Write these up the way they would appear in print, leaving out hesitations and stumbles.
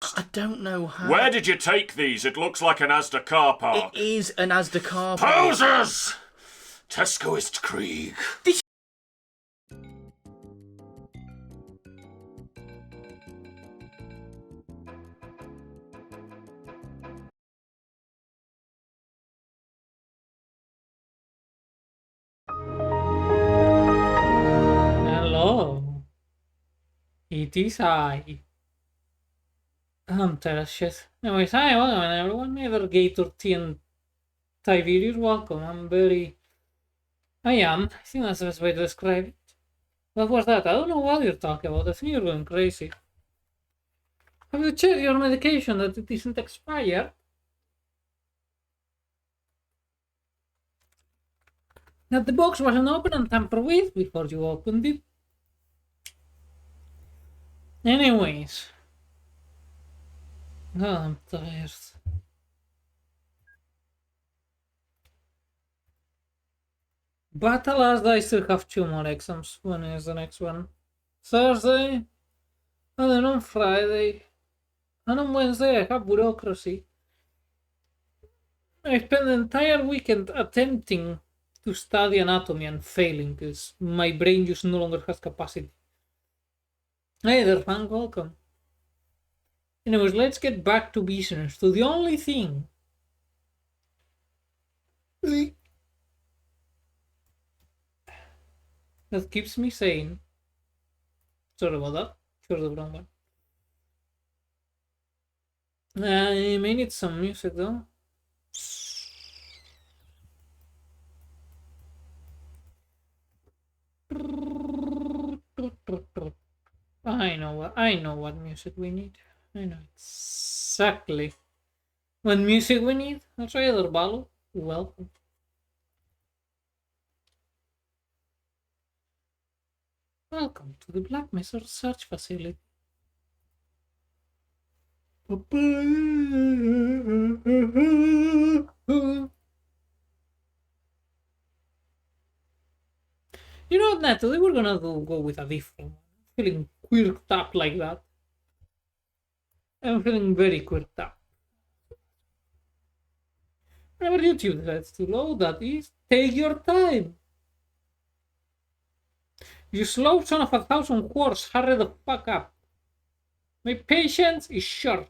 Ghost? I don't know how. Where did you take these? It looks like an Asda car park. It is an Asda car park. Posers! Tesco ist Krieg. Hello. It is I. I'm tired of shit. Anyways, hi, welcome everyone. Either Gator T and Thai videos, welcome. I think that's the best way to describe it. What was that? I don't know what you're talking about. I think you're going crazy. Have you checked your medication that it isn't expired? That the box wasn't open and tampered with before you opened it? Anyways. Oh, I'm tired. But alas, I still have 2 more exams. When is the next one? Thursday? And then on Friday. And on Wednesday I have bureaucracy. I spent the entire weekend attempting to study anatomy and failing because my brain just no longer has capacity. Hey there, Frank, welcome. Anyways, let's get back to business, to the only thing that keeps me sane. Sorry about that. Sure, the wrong one. I may need some music though. I know what music we need. I know exactly what music we need. That's right, other Balu. Welcome. Welcome to the Black Mesa Research Facility. You know what, Natalie? We're gonna go with a different one. I'm feeling quirked up like that. I'm feeling very quirked up. Whenever YouTube decides to load that is, take your time. You slow son of 1,000 words, hurry the fuck up. My patience is short.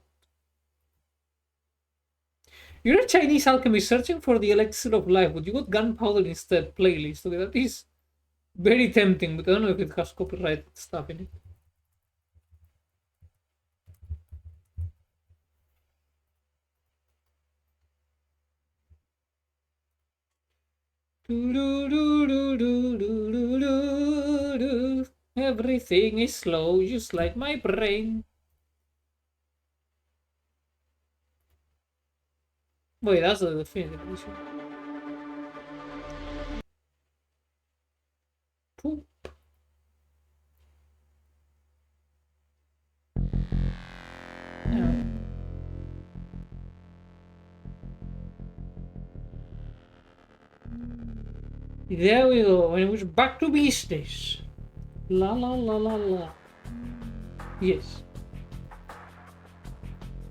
You're a Chinese alchemist searching for the elixir of life, but you got gunpowder instead playlist. Okay, that is very tempting, but I don't know if it has copyrighted stuff in it. Everything is slow, just like my brain. Wait, that's the definitive edition. Poop. Yeah. There we go, and we're back to business. La la la la la. Yes.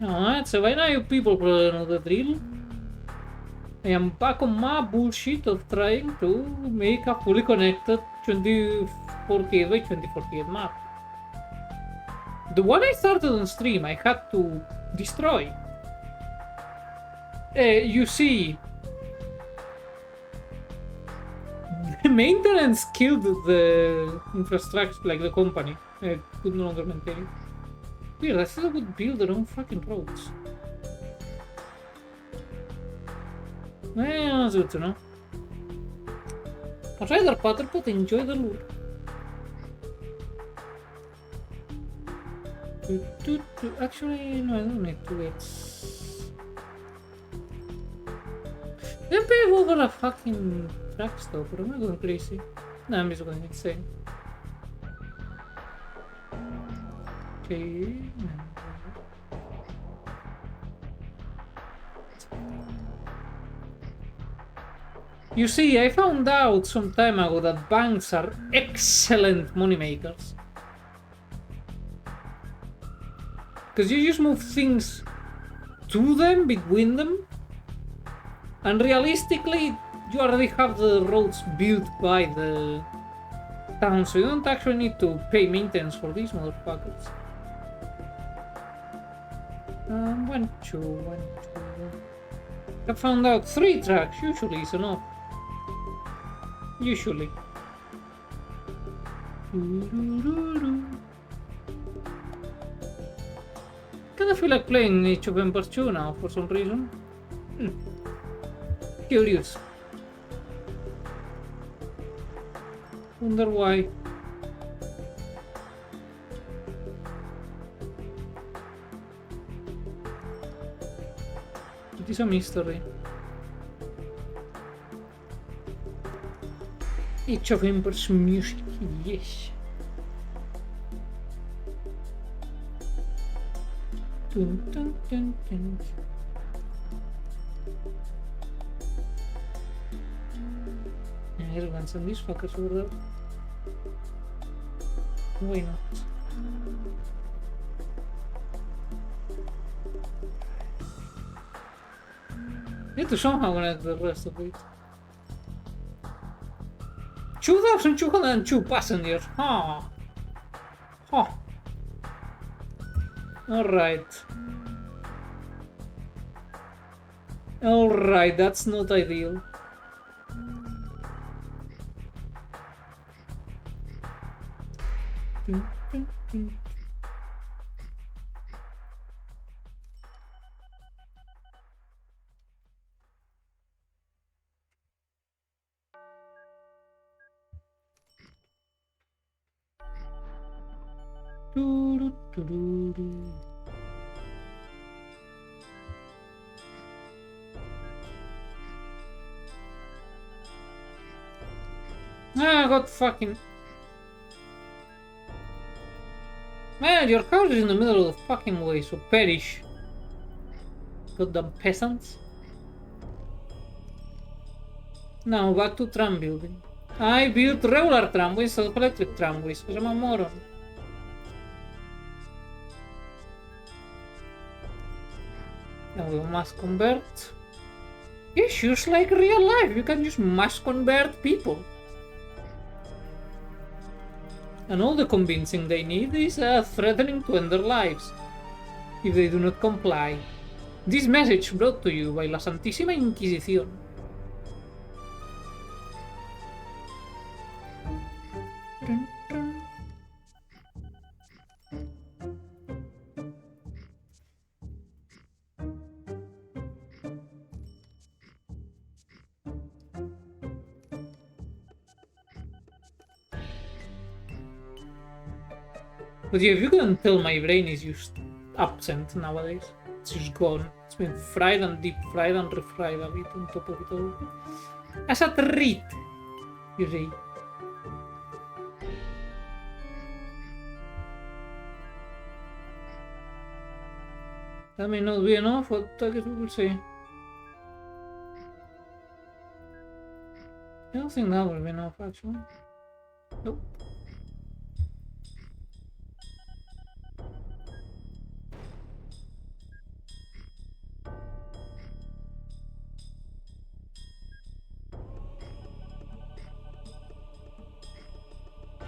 Alright, so by now you people probably know the drill. I am back on my bullshit of trying to make a fully connected 2048 by 2048 map. The one I started on stream I had to destroy. You see, the maintenance killed the infrastructure, like the company. I could no longer maintain it. Weird, I thought I would build their own fucking roads. Well, that's good to know. I'll try their pattern, but enjoy the lure. Actually, no, I don't need to wait. They pave over a fucking track stop, or am I going crazy? No, I'm just going insane. Okay. You see, I found out some time ago that banks are excellent money makers. Because you just move things to them, between them. And realistically, you already have the roads built by the town, so you don't actually need to pay maintenance for these motherfuckers. 1, 2, 1, 2. I found out 3 tracks usually is enough. Usually. Kinda feel like playing Age of Empires 2 now for some reason. Curious. Wonder why. It is a mystery. Age of Empires music, yes. Dun, dun, dun, dun. Here ones and these fuckers over there. Why not? Need to somehow connect the rest of it. 2,202 passengers. Huh. Huh. Alright. Alright, that's not ideal. Ah, I got fucking... Man, your house is in the middle of the fucking way, so perish. Goddamn peasants. Now back to tram building. I built regular tramways instead of electric tramways, because I'm a moron. Now we must convert. Issues like real life, you can just mass convert people. And all the convincing they need is threatening to end their lives if they do not comply. This message brought to you by la Santísima Inquisición. Dun, dun. But yeah, if you couldn't tell, my brain is just absent nowadays. It's just gone. It's been fried and deep fried and refried a bit on top of it all. As a treat, you see. That may not be enough, but I guess we will see. I don't think that will be enough, actually. Nope.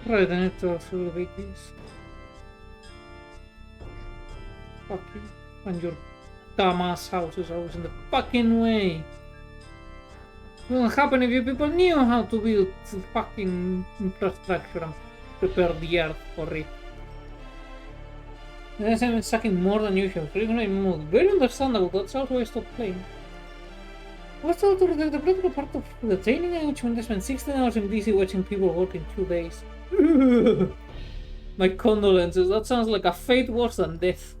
Right, I need to accelerate this. Fuck you. And your dumbass house is always in the fucking way. It wouldn't happen if you people knew how to build fucking infrastructure and prepare the earth for it. Yes, I'm sucking more than usual. Frequently mood. Very understandable, that's also why I stopped playing. What's the practical part of the training in which I spent 16 hours in DC watching people work in 2 days? My condolences, that sounds like a fate worse than death.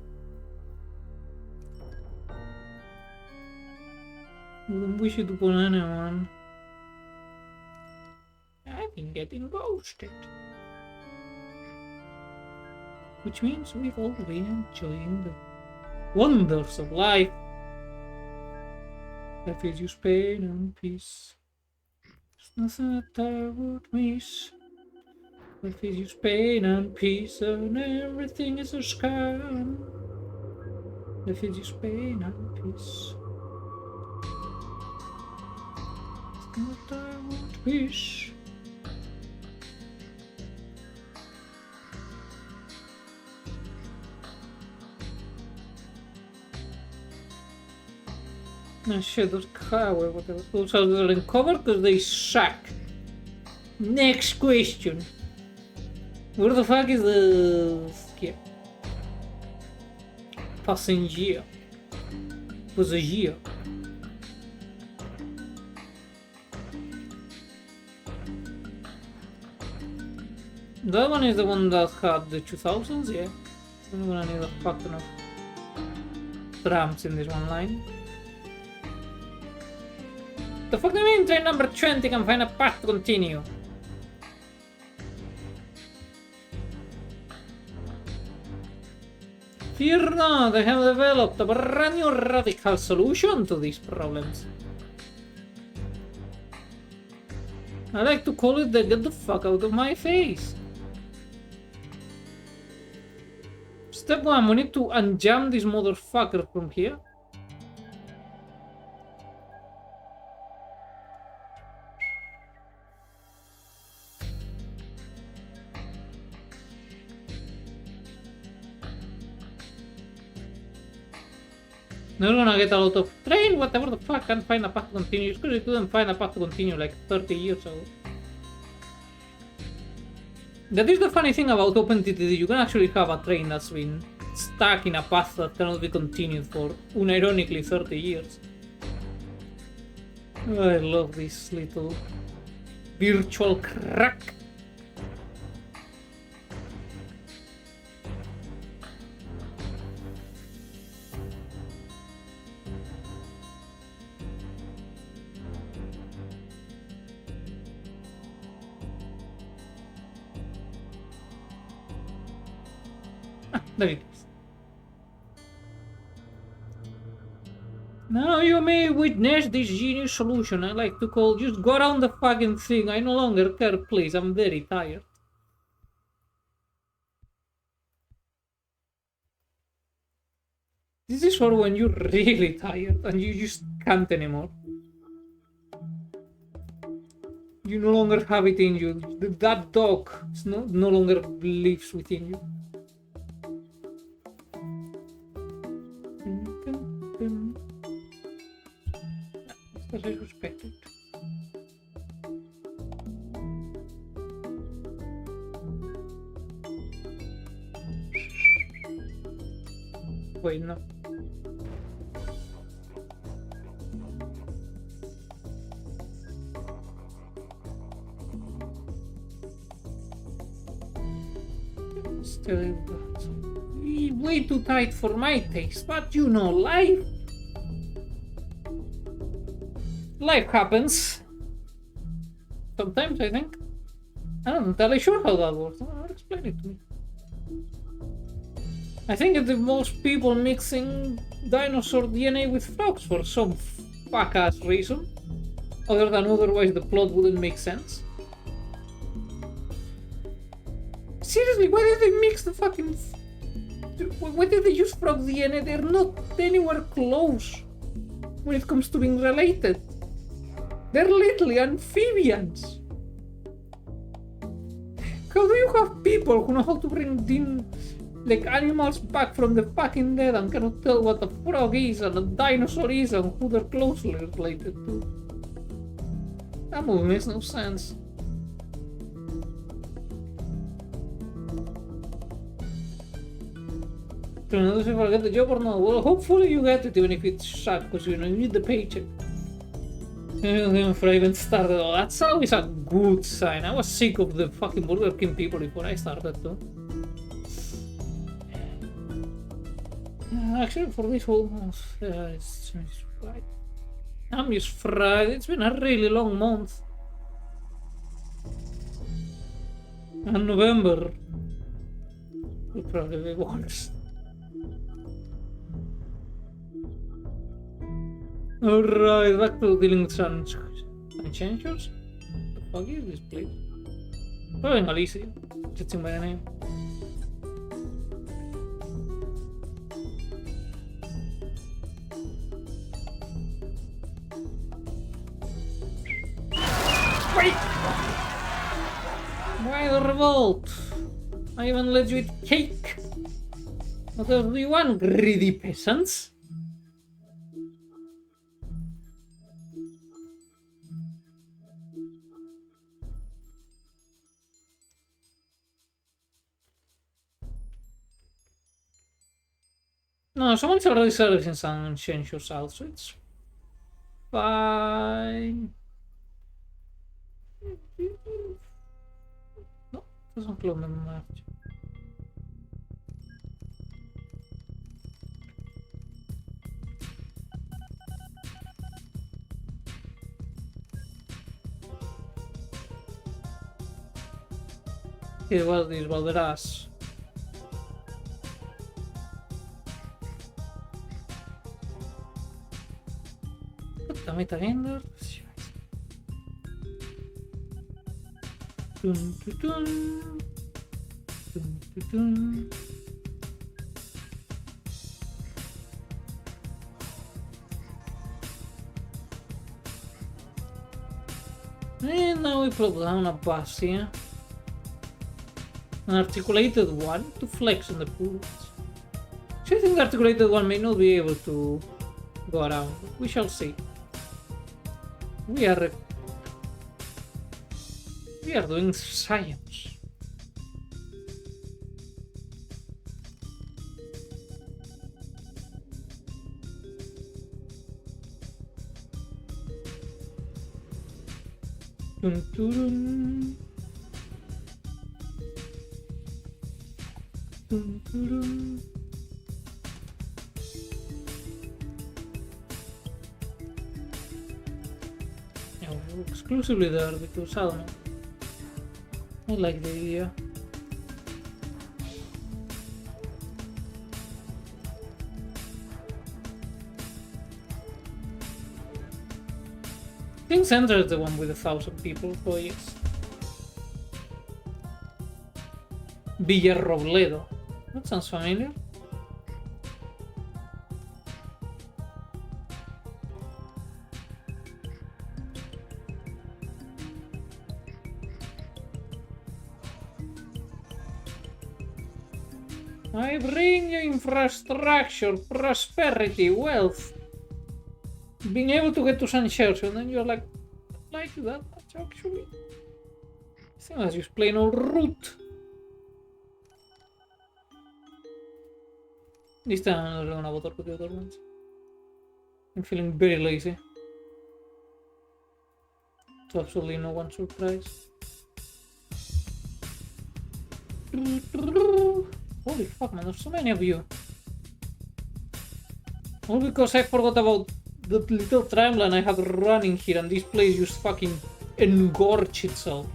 I don't wish it upon anyone. I've been getting ghosted. Which means we've all been enjoying the wonders of life. Life is just pain and peace. There's nothing that I would miss. Life is just pain and peace, and everything is a scam. Refugee Spain and peace. What I want peace. No shit, those cover, whatever. Those are uncovered because they suck. Next question. Where the fuck is the skip? Passenger. Passenger. That one is the one that had the 2000s, yeah. I'm gonna need a fuck ton of trams in this one line. The fuck do you mean train number 20 can find a path to continue? Fear not, I have developed a brand new radical solution to these problems. I like to call it the get the fuck out of my face. Step 1, we need to unjam this motherfucker from here. Now we're gonna get a lot of train, whatever the fuck, can't find a path to continue. Because it couldn't find a path to continue like 30 years ago. That is the funny thing about OpenTTD, you can actually have a train that's been stuck in a path that cannot be continued for, unironically, 30 years. Oh, I love this little virtual crack. There it is. Now you may witness this genius solution I like to call just go around the fucking thing. I no longer care, please. I'm very tired. This is for when you're really tired and you just can't anymore. You no longer have it in you. That dog no longer lives within you. Because I respect it. Wait, no. Still way too tight for my taste, but you know, life happens. Sometimes, I think. I'm not entirely sure how that works. Explain it to me. I think it's the most people mixing dinosaur DNA with frogs for some fuck-ass reason. Other than otherwise the plot wouldn't make sense. Seriously, why did they mix the fucking... Why did they use frog DNA? They're not anywhere close when it comes to being related. They're literally amphibians. How do you have people who know how to bring in like animals back from the fucking dead and cannot tell what a frog is and a dinosaur is and who they're closely related to? That movie makes no sense. If I get the job or not? Well, hopefully you get it, even if it's shot, because you know you need the paycheck. If I even started, oh, that's always a good sign. I was sick of the fucking Burger King people before I started too. Actually, for this whole month, it's Friday. I'm just fried. It's been a really long month. And November will probably be worse. Alright, back to dealing with some changers. The fuck is this place? Probably in Alicia, judging by the name. Wait! Why the revolt? I even let you eat cake. What else do you want, greedy peasants? No, someone's already servicing some unconscious out, so it's fine. No, doesn't clone them much. ¿Qué was this? Valderas. Puta meta Ender. Dun, dun, dun. Dun, dun, dun. And now we put down a bus here. An articulated one to flex on the pools. So I think the articulated one may not be able to go around. We shall see. We are doing science. Dun, dun, dun, dun, dun. Yeah, we're exclusively there because I don't know. I like the idea. I think Center is the one with 1,000 people, so yes. Villarrobledo. That sounds familiar. I bring you infrastructure, prosperity, wealth. Being able to get to San Church, and then you're like that much actually. I think that's just plain old root. This time I'm not gonna bother with the other ones. I'm feeling very lazy. To absolutely no one's surprise. Holy fuck, man, there's so many of you. All because I forgot about the little tramline I have running here, and this place just fucking engorge itself.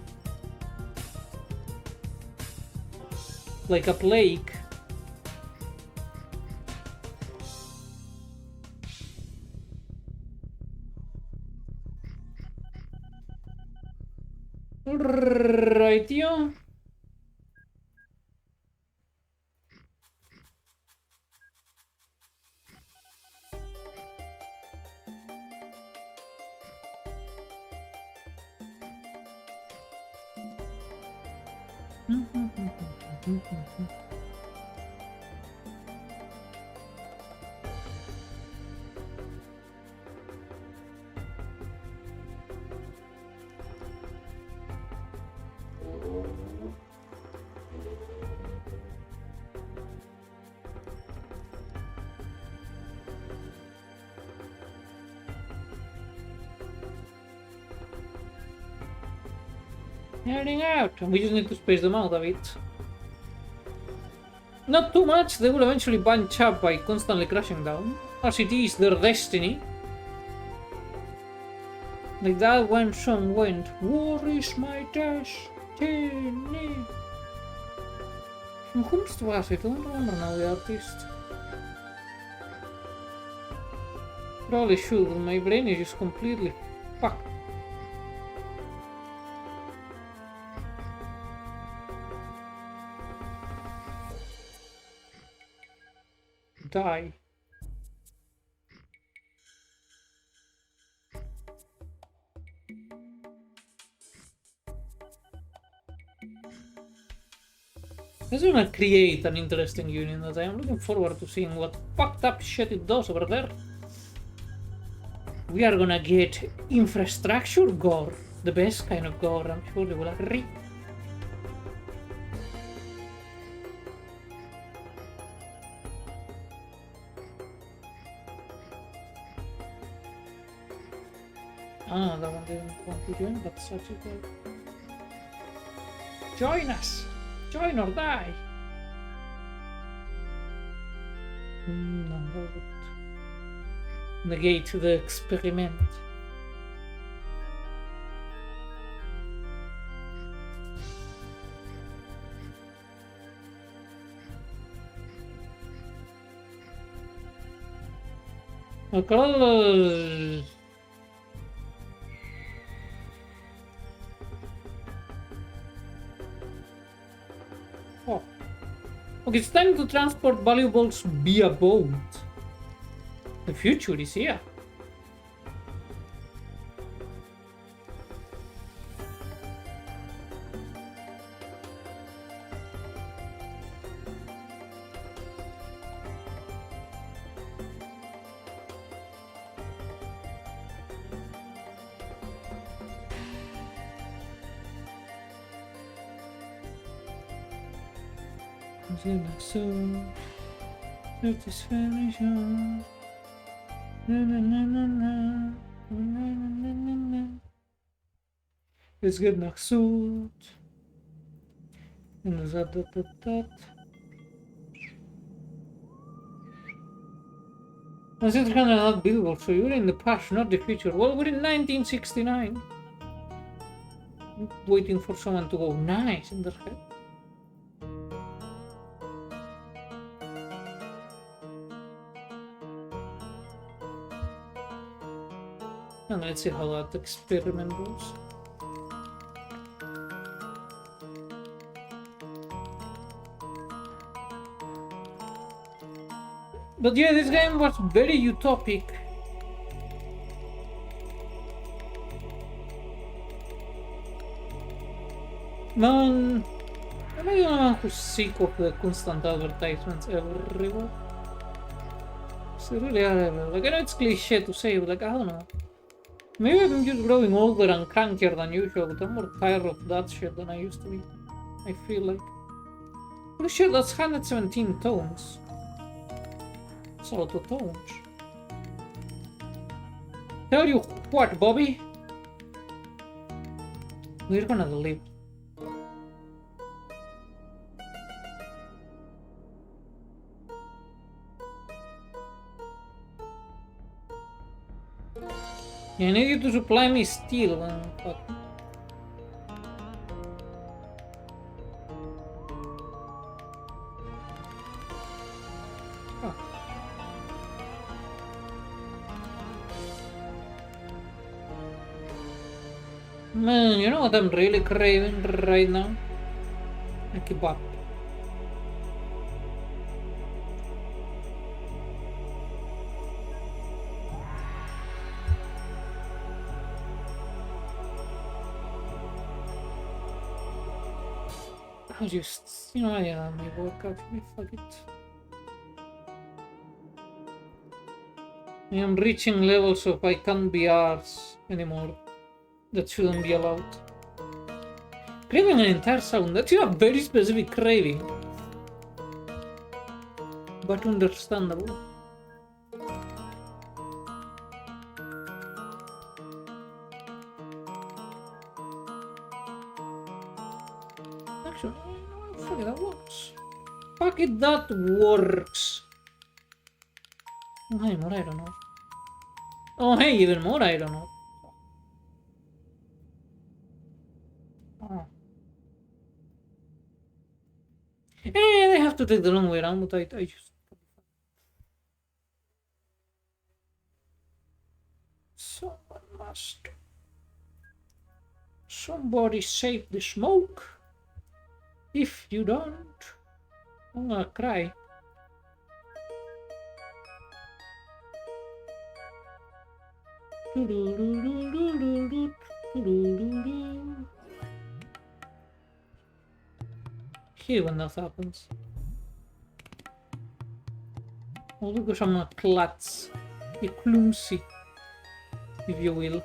Like a plague. Rightio. Heading out, and we just need to space them out a bit. Not too much, they will eventually bunch up by constantly crashing down, as it is their destiny. Like that when song went, "War is my destiny." From whom was it? I don't remember now the artist. Probably should, my brain is just completely fucked. Die. This is gonna create an interesting union that I am looking forward to seeing what fucked up shit it does over there. We are gonna get infrastructure gore. The best kind of gore, I'm sure they will agree. Ah, that one didn't want to join, but such a good. Join us! Join or die! No, that would negate the experiment. Okay. Oh. Okay, it's time to transport valuables via boat. The future is here. It's good enough suit. And that. And it's kind of not buildable, so you're in the past, not the future. Well, we're in 1969. I'm waiting for someone to go nice in their head. And let's see how that experiment goes. But yeah, this game was very utopic. Man, am I the one who's sick of the constant advertisements everywhere? So really are everywhere. Like, I know it's cliche to say, but like, I don't know. Maybe I'm just growing older and crankier than usual, but I'm more tired of that shit than I used to be. I feel like. Holy shit, that's 117 tones. That's a lot of tones. Tell you what, Bobby. We're gonna live. Yeah, I need you to supply me steel, but... Oh. Man, you know what I'm really craving right now? A kebab. I'll just, you know, I may work out for me, fuck it. I am reaching levels of I can't be ours anymore. That shouldn't be allowed. Craving an entire sound, that's a very specific craving. But understandable. Actually, fuck it, that works. Fuck it, that works. Oh, hey, more I don't know. Oh, hey, even more I don't know. Oh. And I have to take the long way around, but I just... Someone must... Somebody save the smoke. If you don't, I'm gonna cry. hate when that happens. All because I'm a klutz. A clumsy, if you will.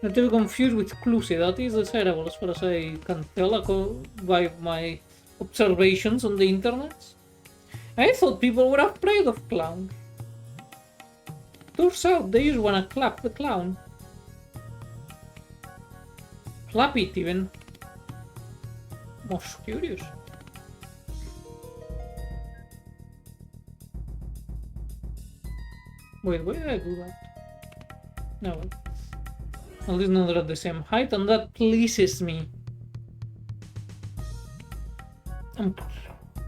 Not to be confused with clumsy, that is desirable as far as I can tell by my observations on the internet. I thought people were afraid of clown. Turns out they just wanna clap the clown. Clap it even. Most curious. Wait, why did I do that? No. At least now they're at the same height, and that pleases me. I'm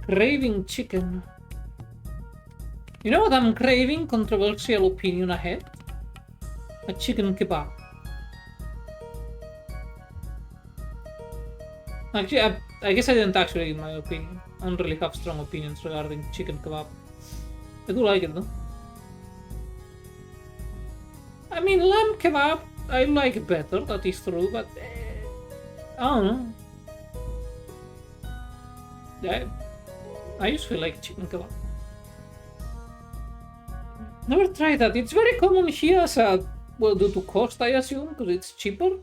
craving chicken. You know what I'm craving? Controversial opinion ahead. A chicken kebab. Actually, I guess I didn't actually give my opinion. I don't really have strong opinions regarding chicken kebab. I do like it though. I mean, lamb kebab, I like it better, that is true, but I don't know. I just feel like chicken kebab. Never tried that. It's very common here as a, well, due to cost, I assume, because it's cheaper.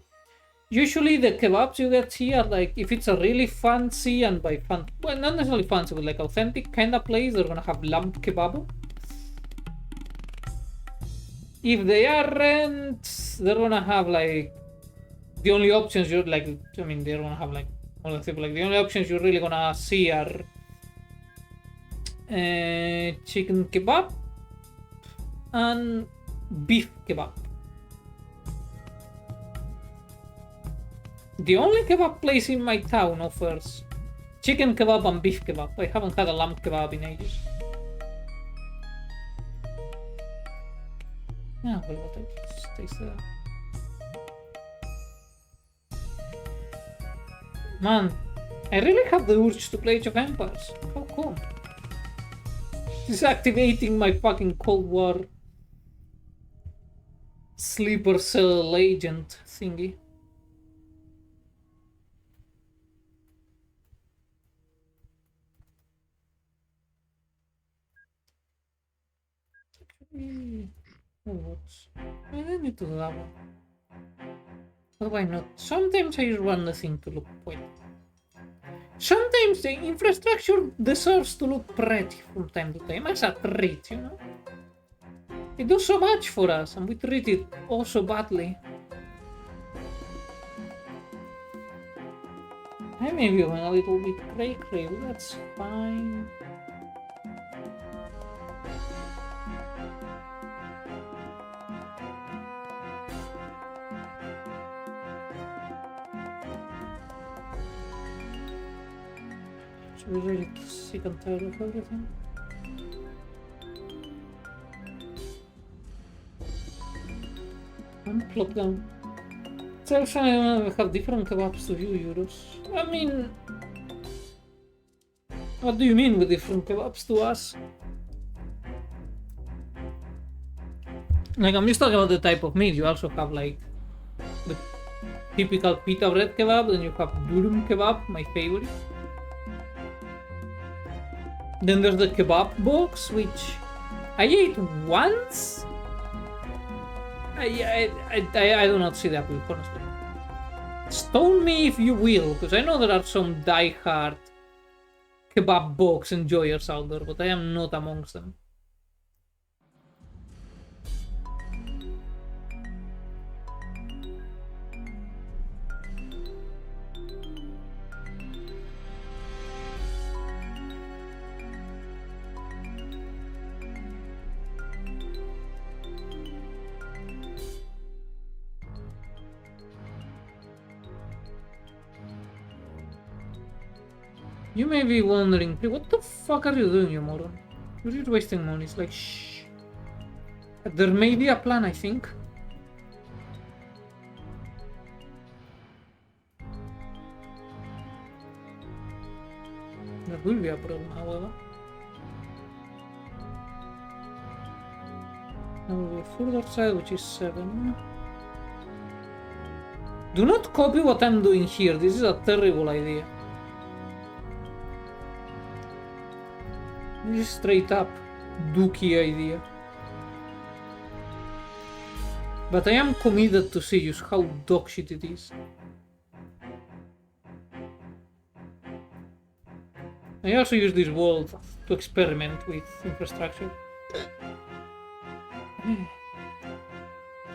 Usually the kebabs you get here, like, if it's a really fancy and by well, not necessarily fancy, but like authentic kind of place, they're gonna have lamb kebab. If they aren't, they're gonna have like the only options you're like. I mean, they're gonna have like all the things. Like the only options you're really gonna see are chicken kebab and beef kebab. The only kebab place in my town offers chicken kebab and beef kebab. I haven't had a lamb kebab in ages. Yeah, well, what else? Taste that. Man, I really have the urge to play Age of Empires. How come? This is activating my fucking Cold War sleeper cell agent thingy. I don't need to do that one. But why not? Sometimes I just want the thing to look well. Sometimes the infrastructure deserves to look pretty from time to time, as a treat, you know? It does so much for us, and we treat it all so badly. I may be going a little bit cray-cray, but that's fine. We're really sick and tired of everything. Unplug them. So I have different kebabs to you, Euros. I mean, what do you mean with different kebabs to us? Like, I'm just talking about the type of meat. You also have like the typical pita bread kebab, then you have durum kebab, my favorite. Then there's the kebab box, which I ate once. I do not see that with, honestly. Stone me if you will, because I know there are some die-hard kebab box enjoyers out there, but I am not amongst them. You may be wondering, what the fuck are you doing, you moron? You're just wasting money. It's like, shh. There may be a plan, I think. There will be a problem, however. There will be a further side, which is 7. Do not copy what I'm doing here. This is a terrible idea. This is straight up dookie idea. But I am committed to see just how dogshit it is. I also use this world to experiment with infrastructure.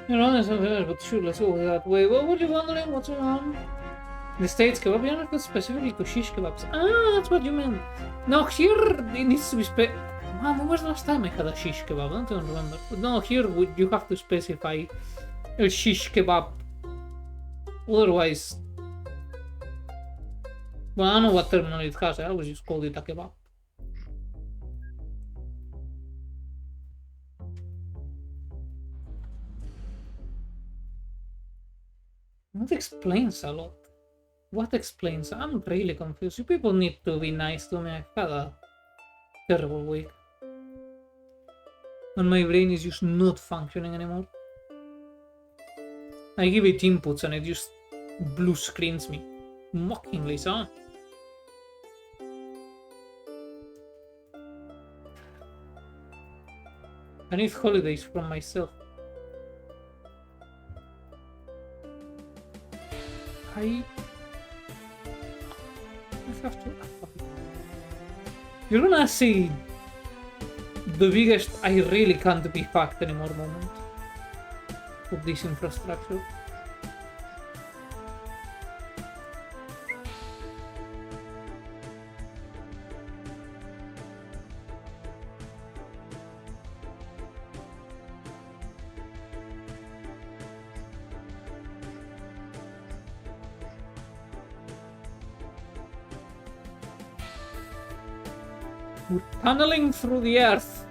You're honest, but sure, let's go that way. What were you wondering? What's going on? The States kebab, you're not specifically to shish kebabs. Ah, that's what you meant. No, here it needs to be Man, when was the last time I had a shish kebab? I don't remember. But no, here you have to specify a shish kebab. Otherwise... Well, I don't know what terminal it has. I always just called it a kebab. That explains a lot. What explains? I'm really confused. You people need to be nice to me. I've had a terrible week. And my brain is just not functioning anymore. I give it inputs and it just blue screens me. Mockingly so. I need holidays from myself. I have to... You're gonna see the biggest I really can't be fucked anymore moment of this infrastructure. We're tunneling through the earth.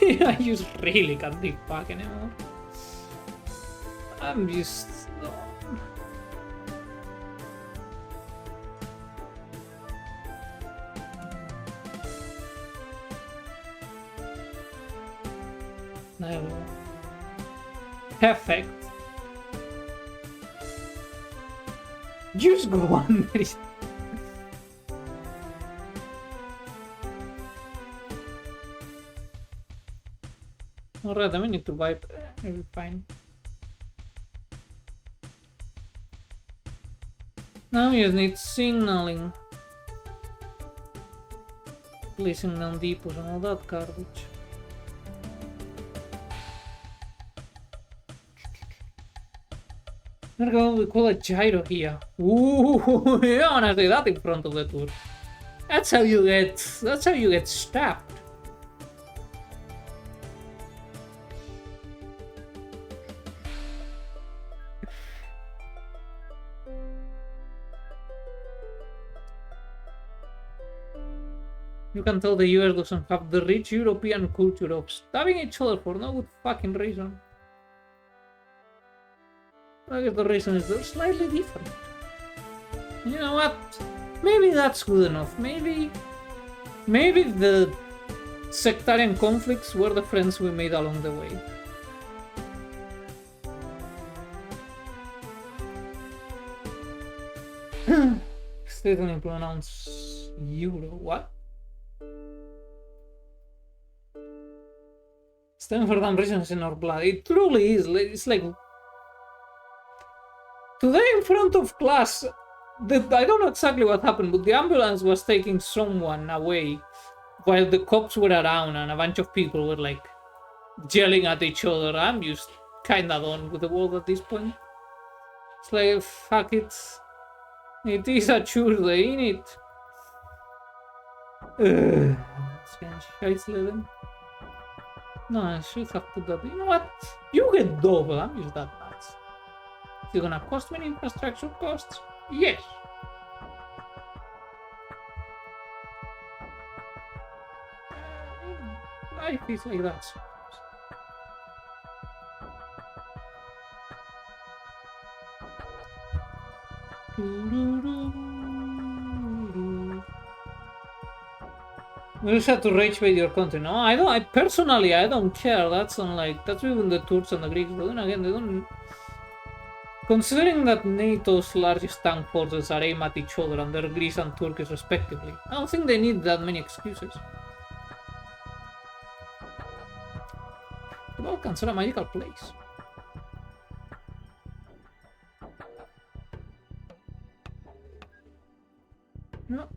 I just really can't be back anymore. I'm just... No. Perfect. Just go on. Alright, then we need to wipe. It'll be fine. Now we just need signaling. Placing down depots and all that garbage. We're going to call a gyro here. Ooh, you don't want to say that in front of the tour. That's how you get stabbed. You can tell the US doesn't have the rich European culture of stabbing each other for no good fucking reason. I guess the reason is they're slightly different. You know what? Maybe that's good enough. Maybe the sectarian conflicts were the friends we made along the way. Statement pronounce Euro. What? Stanford ambitions in our blood. It truly is. It's like today in front of class. I don't know exactly what happened, but the ambulance was taking someone away while the cops were around and a bunch of people were like yelling at each other. I'm just kinda done with the world at this point. It's like, fuck it. It is a Tuesday, ain't it? It's kind of shite-living. No, I should have put that. You know what? You get double. I'm just that nuts. You're gonna cost me in infrastructure costs? Yes. Life is like that. You just have to rage bait your country. No, I don't. I don't care. That's even the Turks and the Greeks. But then again, they don't. Considering that NATO's largest tank forces are aimed at each other under Greece and Turkey respectively, I don't think they need that many excuses. The Balkans are a magical place. No.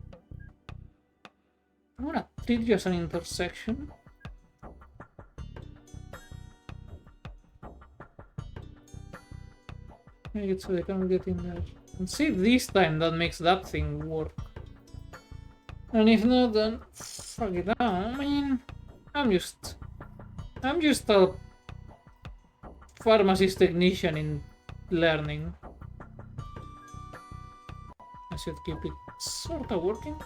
I'm gonna treat you as an intersection. Make it so they can't get in there. And see if this time that makes that thing work. And if not, then fuck it out. I mean, I'm just a pharmacist technician in learning. I should keep it sorta working.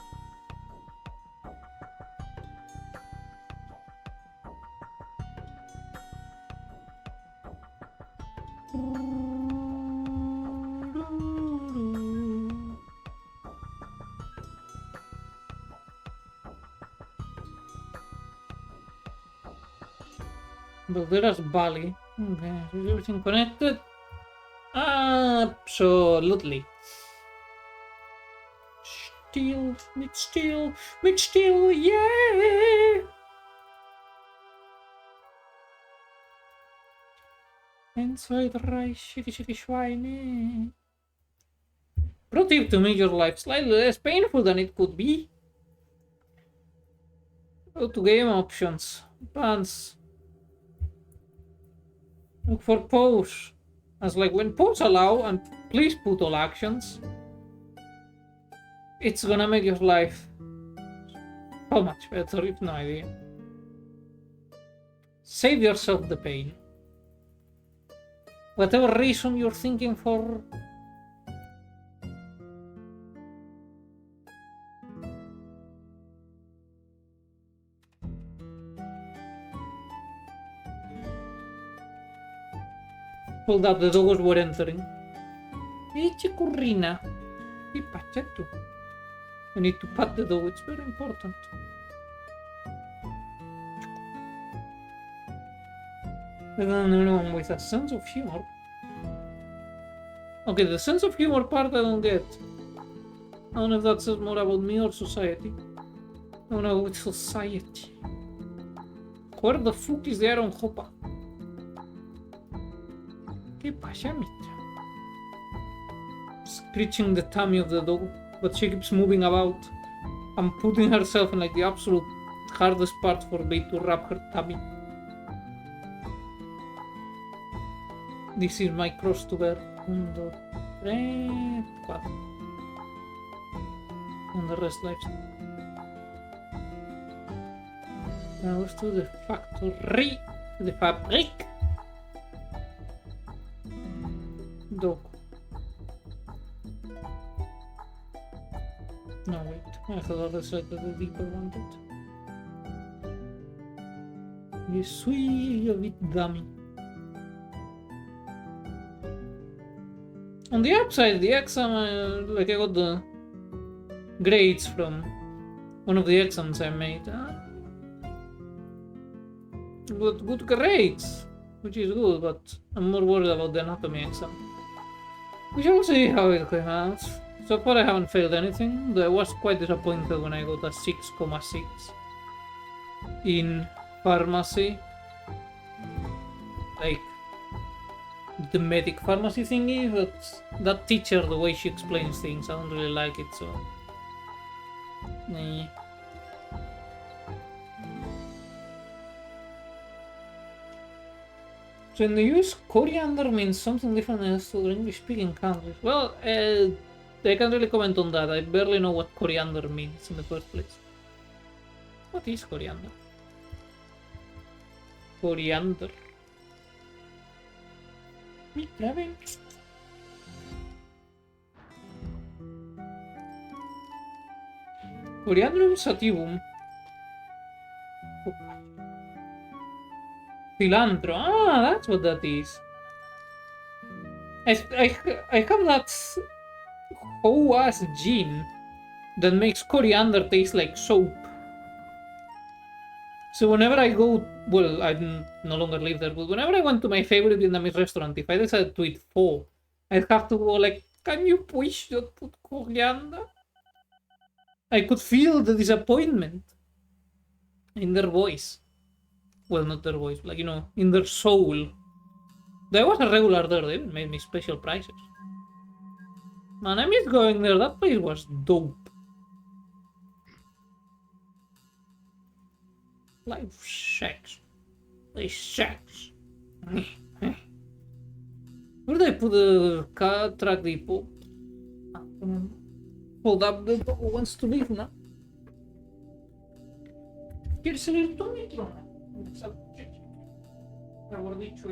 But there's Bali. Okay, is everything connected? Absolutely. Mit still, yeah! Inside Reich, shitty Schweine. Pro tip to make your life slightly less painful than it could be. Go to game options. Pants. Look for pose. As like when pose allow and please put all actions. It's gonna make your life so much better, if no idea. Save yourself the pain. Whatever reason you're thinking for. Pulled up, the dogs were entering. Eche currina. I pacetto. You need to pat the dog, it's very important. And then anyone with a sense of humor. Okay, the sense of humor part I don't get. I don't know if that says more about me or society. I don't know, it's society. Where the fuck is the Iron Hopper? ¿Qué pasa, mister? Screeching the tummy of the dog, but she keeps moving about and putting herself in like the absolute hardest part for me to wrap her tummy. This is my cross to bear. 1, 2, 3, 4. And the rest lifestyle. Now let's do the factory. The fabric. Dog. No, wait. I thought I said that the deeper one did. You sweet of it, dummy. On the upside, the exam, like I got the grades from one of the exams I made. Got good grades, which is good, but I'm more worried about the anatomy exam. We shall see how it comes out. So far I haven't failed anything, though I was quite disappointed when I got a 6,6 in pharmacy. Like, the medic pharmacy thingy, but that teacher, the way she explains things, I don't really like it, so... Nah. So in the US, coriander means something different than other English-speaking countries. Well, I can't really comment on that. I barely know what coriander means in the first place. What is coriander? Coriander. Me grabbing. Coriandrum sativum. Cilantro. Ah, that's what that is. I have that whole ass gene that makes coriander taste like soap. So whenever I go, well, I no longer live there, but whenever I went to my favorite Vietnamese restaurant, if I decided to eat pho, I'd have to go like, can you please not put coriander? I could feel the disappointment in their voice. Well, not their voice, like, in their soul. There was a regular there, they even made me special prices. Man, I miss going there, that place was dope. Life sucks. They sucks. Where did I put the car track depot? Hold up, the dog wants to leave now. ¿Quieres salir tú, Mitro? Mejor dicho,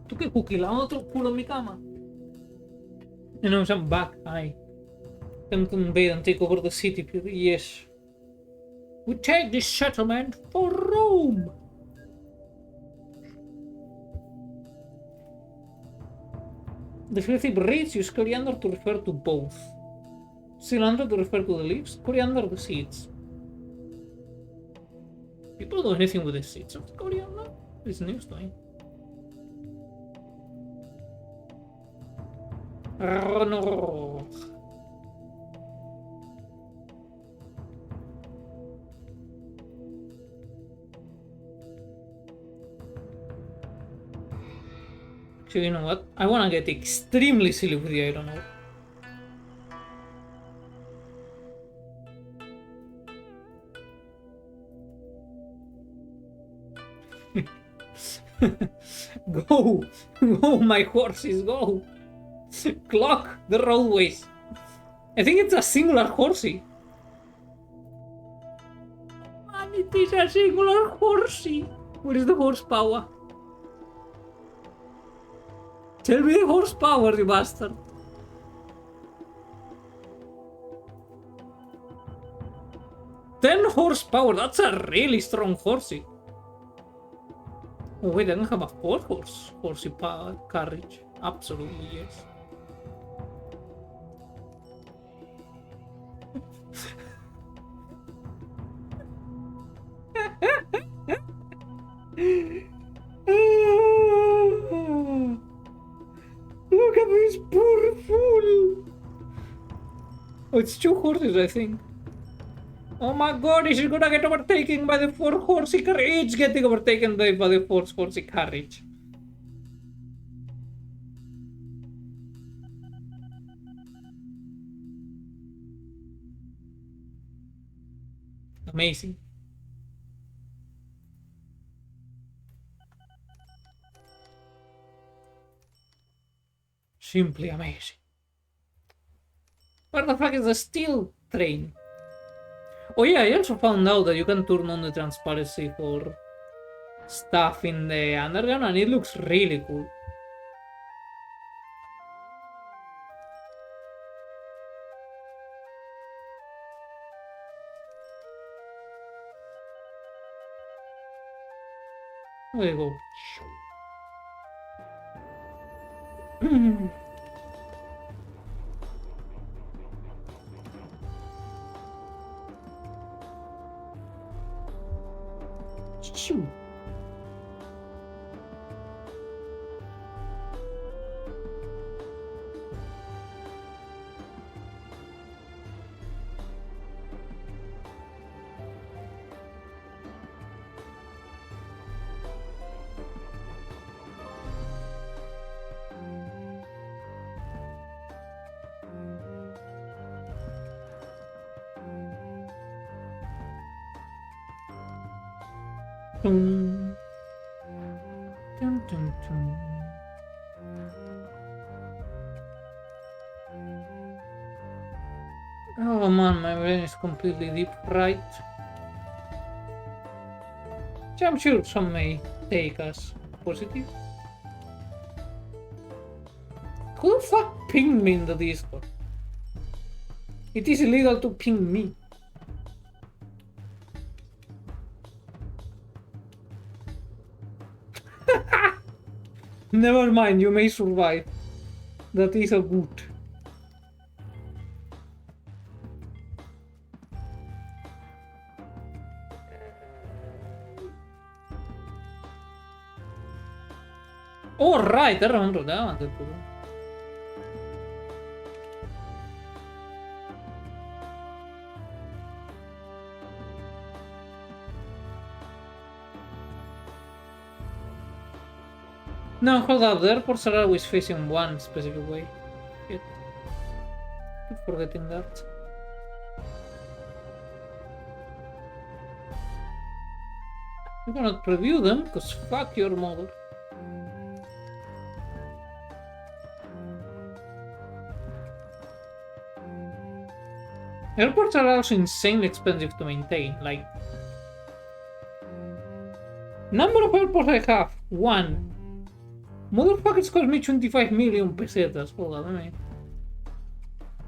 ¿tú qué, Cookie? ¿La otro culo en mi cama? You know, I'm back. I come to invade and take over the city. Yes. We take this settlement for Rome. The filthy breeds use coriander to refer to both. Cilantro to refer to the leaves, coriander the seeds. People do anything with the seeds of coriander? It's news to me. Oh, no. So you know what? I wanna get extremely silly with the iron ore. Go! Go, my horses, go! Clock the roadways. I think it's a singular horsey. Man, it is a singular horsey. What is the horsepower? Tell me the horsepower, you bastard. Ten horsepower, that's a really strong horsey. Oh wait, I don't have a 4-horse horsey carriage. Absolutely, yes. Look at this poor fool! Oh, it's 2 horses, I think. Oh my god, is gonna get overtaken by the 4-horsey carriage. It's getting overtaken by the 4-horsey carriage. Amazing. Simply amazing. Where the fuck is the steel train? Oh yeah, I also found out that you can turn on the transparency for stuff in the underground and it looks really cool. There you go. Shoo. Dun. Dun, dun, dun. Oh man, my brain is completely deep fried. Which I'm sure some may take as positive. Who the fuck pinged me in the Discord? It is illegal to ping me. Never mind, you may survive. That is a good. Oh right, I remember that one. That one. No, hold up, the airports are always facing one specific way. Shit. Keep forgetting that. You cannot preview them, because fuck your mother. Airports are also insanely expensive to maintain, like... Number of airports I have, 1. Motherfuckers cost me 25 million pesetas. Hold on,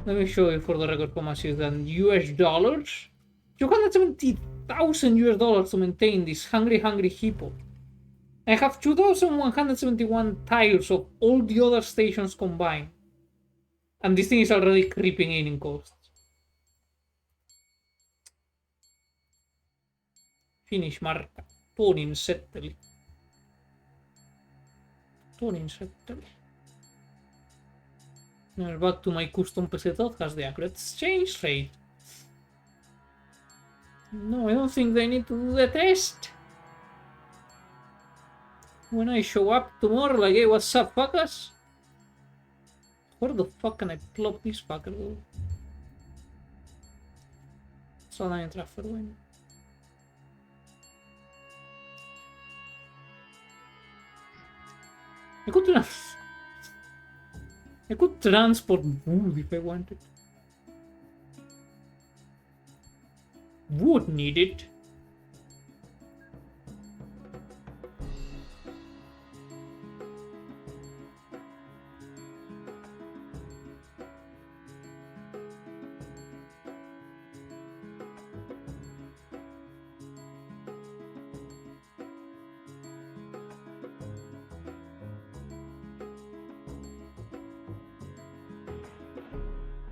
let me show you for the record how much is that in US dollars. 270,000 US dollars to maintain this hungry hippo. I have 2,171 tiles of all the other stations combined. And this thing is already creeping in costs. Finish marka. Tuonin setteli. Now back to my custom PC that has the accurate exchange rate. No, I don't think they need to do the test. When I show up tomorrow, like, hey, what's up, fuckers? Where the fuck can I plop this fucker, though? So I transfer when. I could transport wood if I wanted. Wood needed.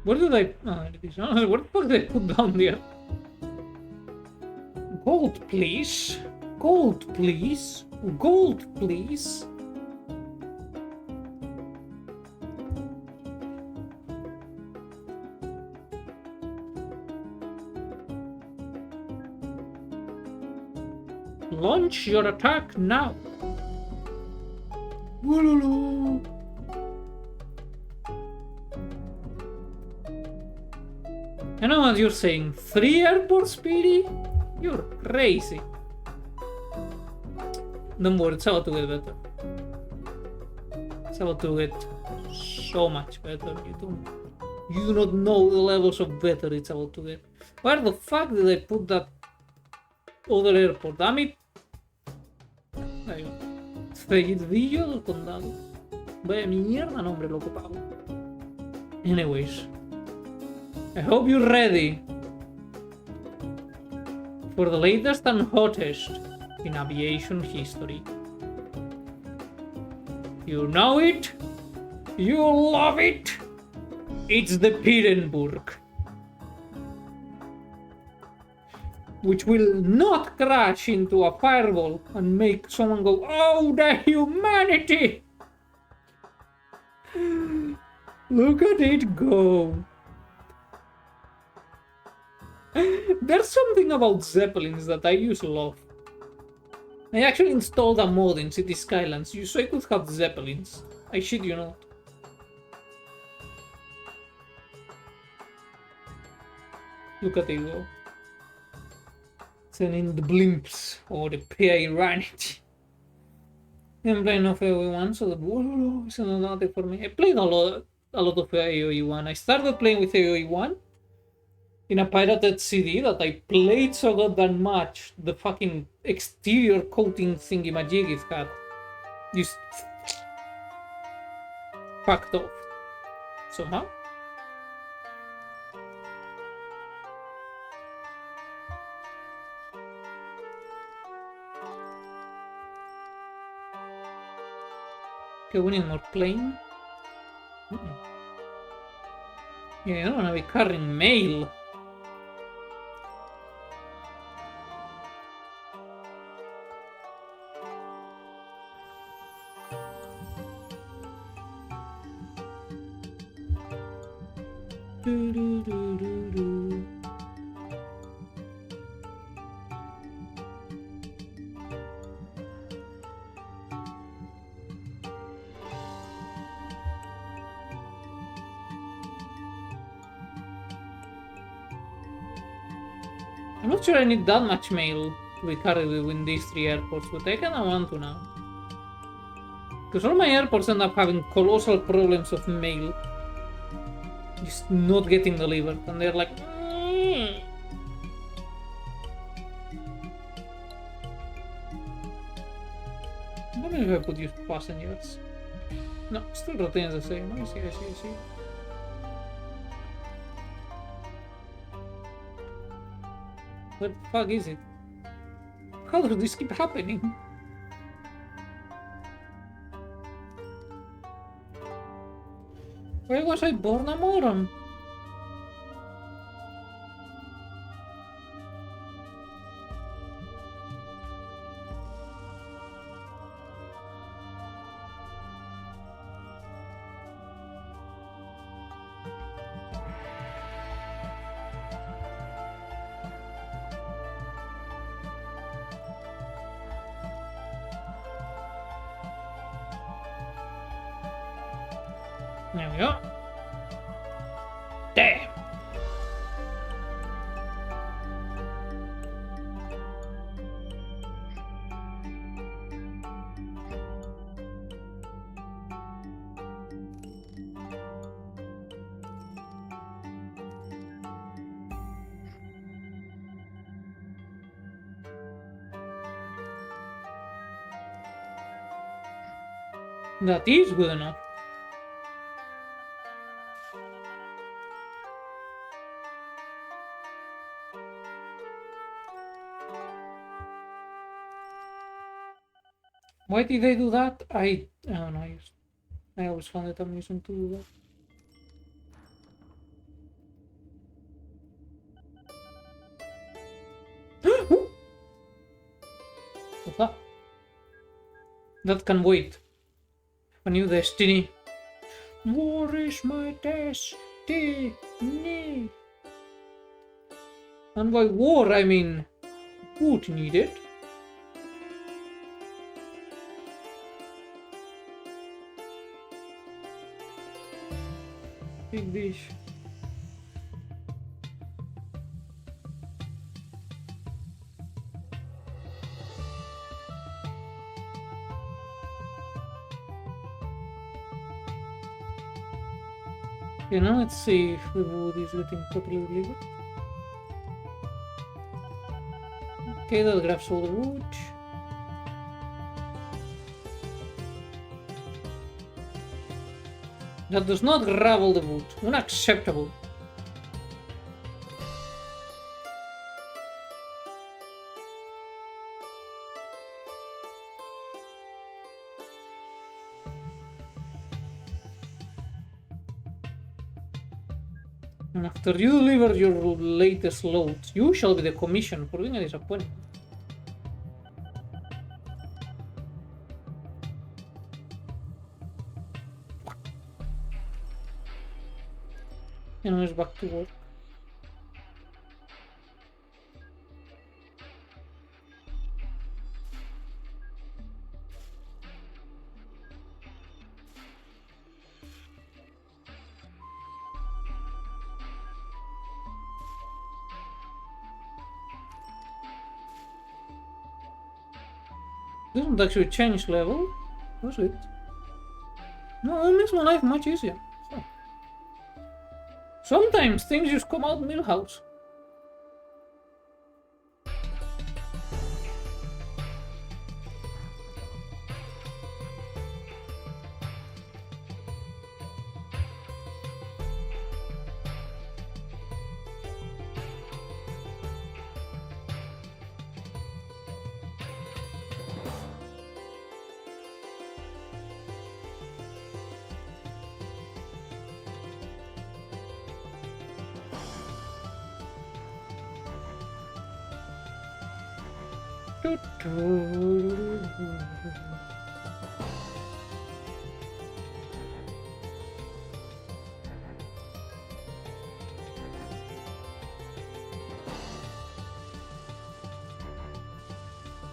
Where did I... Oh, it is. What the fuck did I put down there? Gold, please. Gold, please. Gold, please. Launch your attack now. Wololo. I know what you're saying. 3 airports, Speedy? You're crazy. Don't worry, it's about to get better. It's about to get so much better. You do not know the levels of better it's about to get. Where the fuck did I put that other airport? Damn it. Ahí va. Fayetteville del condado. Vaya mierda nombre lo ocupaba. Anyways. I hope you're ready for the latest and hottest in aviation history. You know it, you love it, it's the Pirenburg, which will not crash into a fireball and make someone go, oh, the humanity! Look at it go. There's something about Zeppelins that I used to love. I actually installed a mod in City Skylines so I could have Zeppelins. I shit you not. Look at it go. Sending the blimps or the Piranity. I'm playing of AOE1, so the is another for me. I played a lot of AOE1. I started playing with AOE1 in a pirated CD that I played so goddamn much. The fucking exterior coating thingy majig it had just fucked off somehow. Okay, we need more plane. Yeah, I don't wanna be carrying mail. I'm not sure I need that much mail to be carried within these 3 airports, but I kinda want to now. Because all my airports end up having colossal problems of mail. Just not getting delivered, and they're like... What if I put use passengers? No, still retains the same. I see. What the fuck is it? How does this keep happening? Why was I born a moron? There we go. Damn! That is good enough. Why did they do that? I don't know. I always found it amusing to do that. What's that? That can wait. A new destiny. War is my destiny. And by war, I mean food needed. Big dish. Okay, now let's see if the wood is getting properly delivered. Okay, that grabs all the wood. That does not grab all the wood. Unacceptable. And after you deliver your latest load, you shall be the commission for being a disappointment. And now it's back to work. Doesn't actually change level, does it? No, it makes my life much easier. So. Sometimes things just come out Millhouse.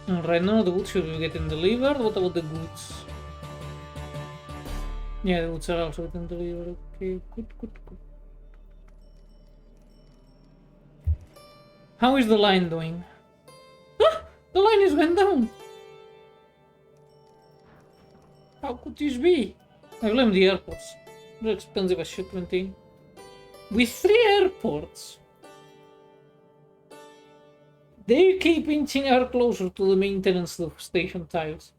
Right now the wood should be getting delivered. What about the goods? Yeah, the goods are also getting delivered. Okay, good. How is the line doing? Ah! The line is went down! How could this be? I blame the airports. They're expensive as shit to maintain. With 3 airports, they keep inching her closer to the maintenance of station tiles.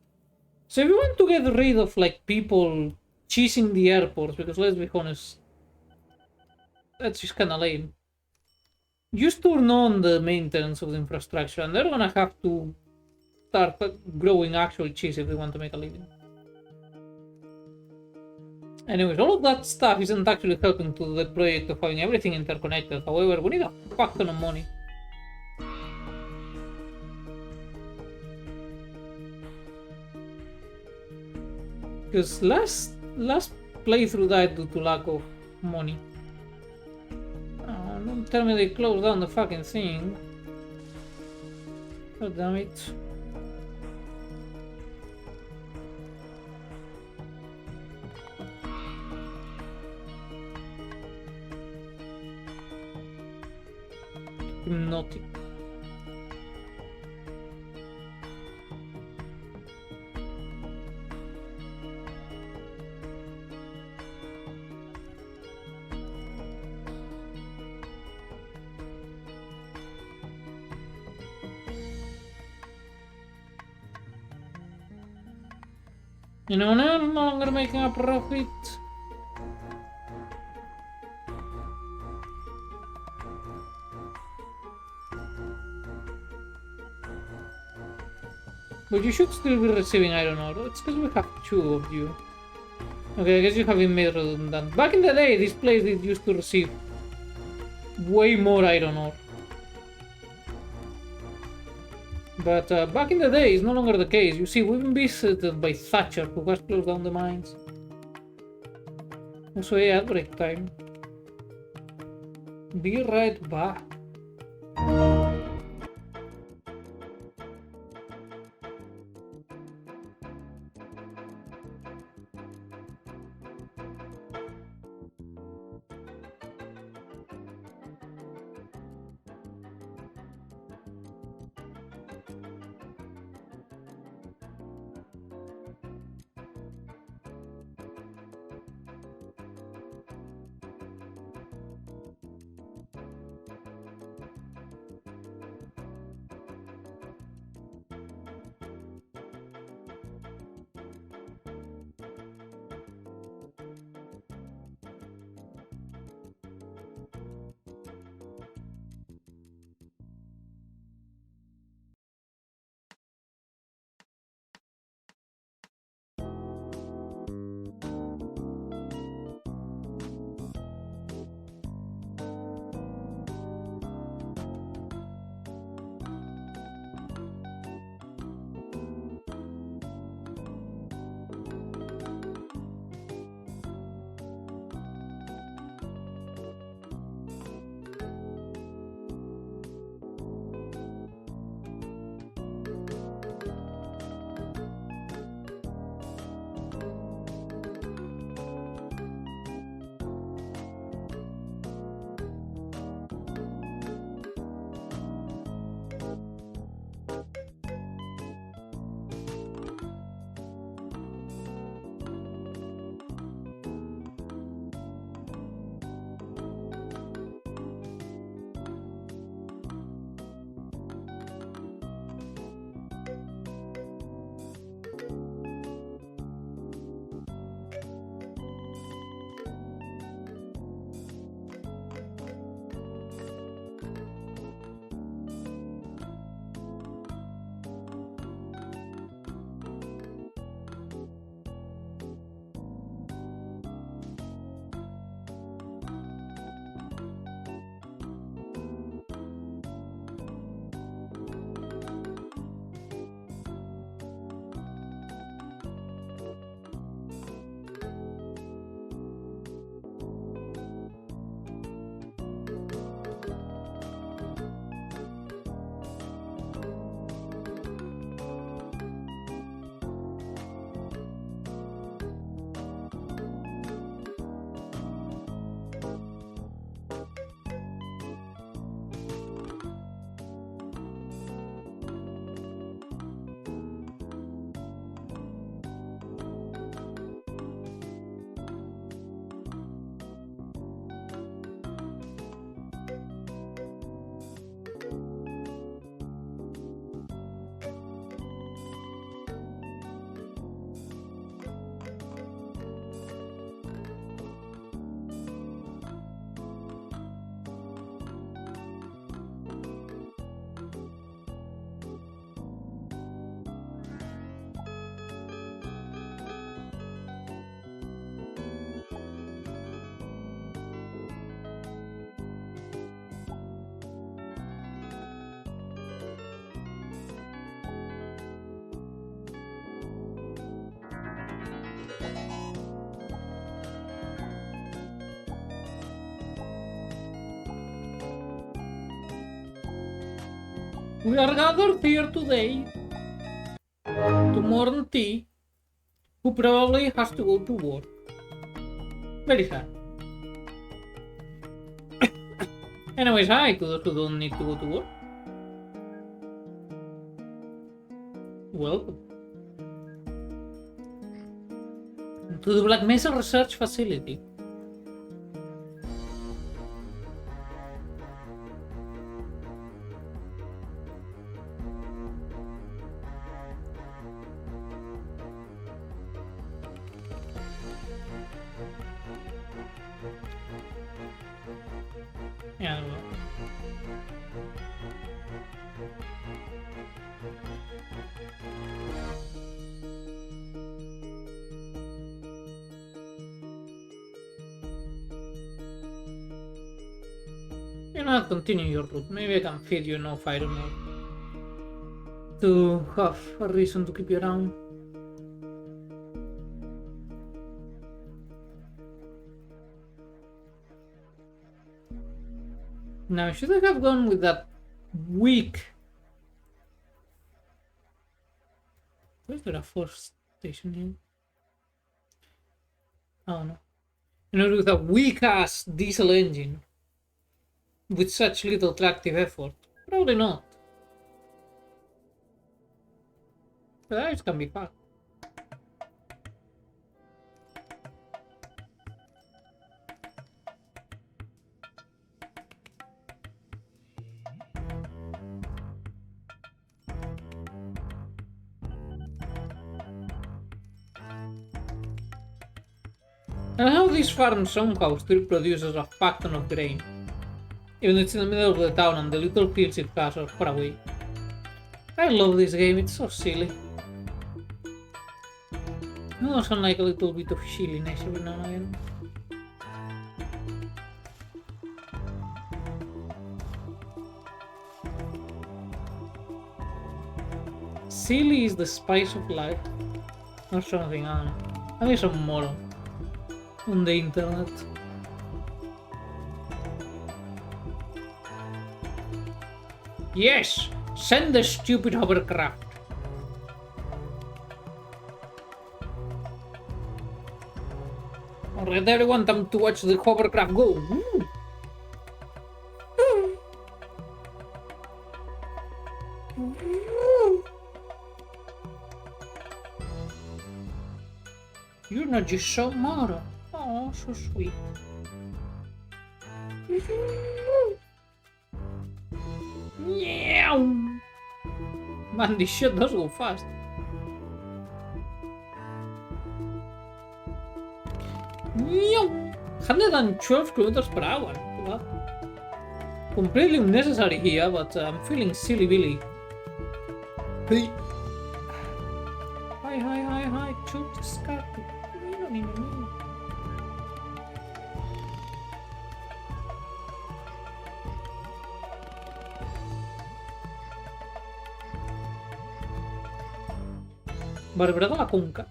So if you want to get rid of like people cheesing the airports, because let's be honest, that's just kinda lame. Just turn on the maintenance of the infrastructure and they're gonna have to start growing actual cheese if they want to make a living. Anyways, all of that stuff isn't actually helping to the project of having everything interconnected. However, we need a fuck ton of money. Because last playthrough died due to lack of money. Oh, don't tell me they closed down the fucking thing. God damn it. Hypnotic. You know, now I'm no longer making a profit. But you should still be receiving iron ore. It's because we have 2 of you. Okay, I guess you have been made redundant. Back in the day, this place did used to receive way more iron ore. But back in the day, it's no longer the case. You see, we've been visited by Thatcher, who has closed down the mines. Also, yeah, break time. Be right back. We are gathered here today to mourn T, who probably has to go to work. Very sad. Anyways, hi to those who don't need to go to work. Welcome to the Black Mesa Research Facility. Yeah, well. You know, continue your route. Maybe I can feed you enough, I don't know, to have a reason to keep you around. Now, should I have gone with that weak... Where's there a force station here? Oh no. You know, with a weak-ass diesel engine with such little tractive effort? Probably not. But that can be fun. And how this farm somehow still produces a fuck ton of grain, even though it's in the middle of the town and the little fields it has are far away. I love this game, it's so silly. I also like a little bit of silliness every now and again. Silly is the spice of life. Or something, I don't know. Maybe some moron on the internet. Yes! Send the stupid hovercraft! Alright, everyone, time to watch the hovercraft go! Woo. You're not just so moron. Oh, so sweet. Meow. Man, this shit does go fast. 112 kilometers per hour. What? Completely unnecessary here, but I'm feeling silly Billy. Hey. Hi, shoot the scar. Barberada la conca.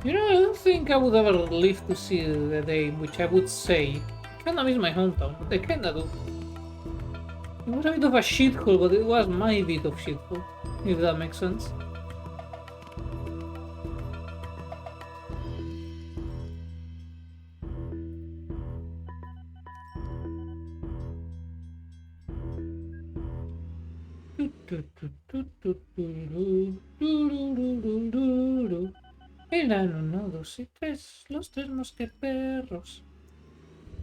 You know, I don't think I would ever live to see the day in which I would say, kinda miss my hometown, but I kinda do. It was a bit of a shithole, but it was my bit of shithole, if that makes sense. Eran 1, 2 y 3, los 3 mosqueperros.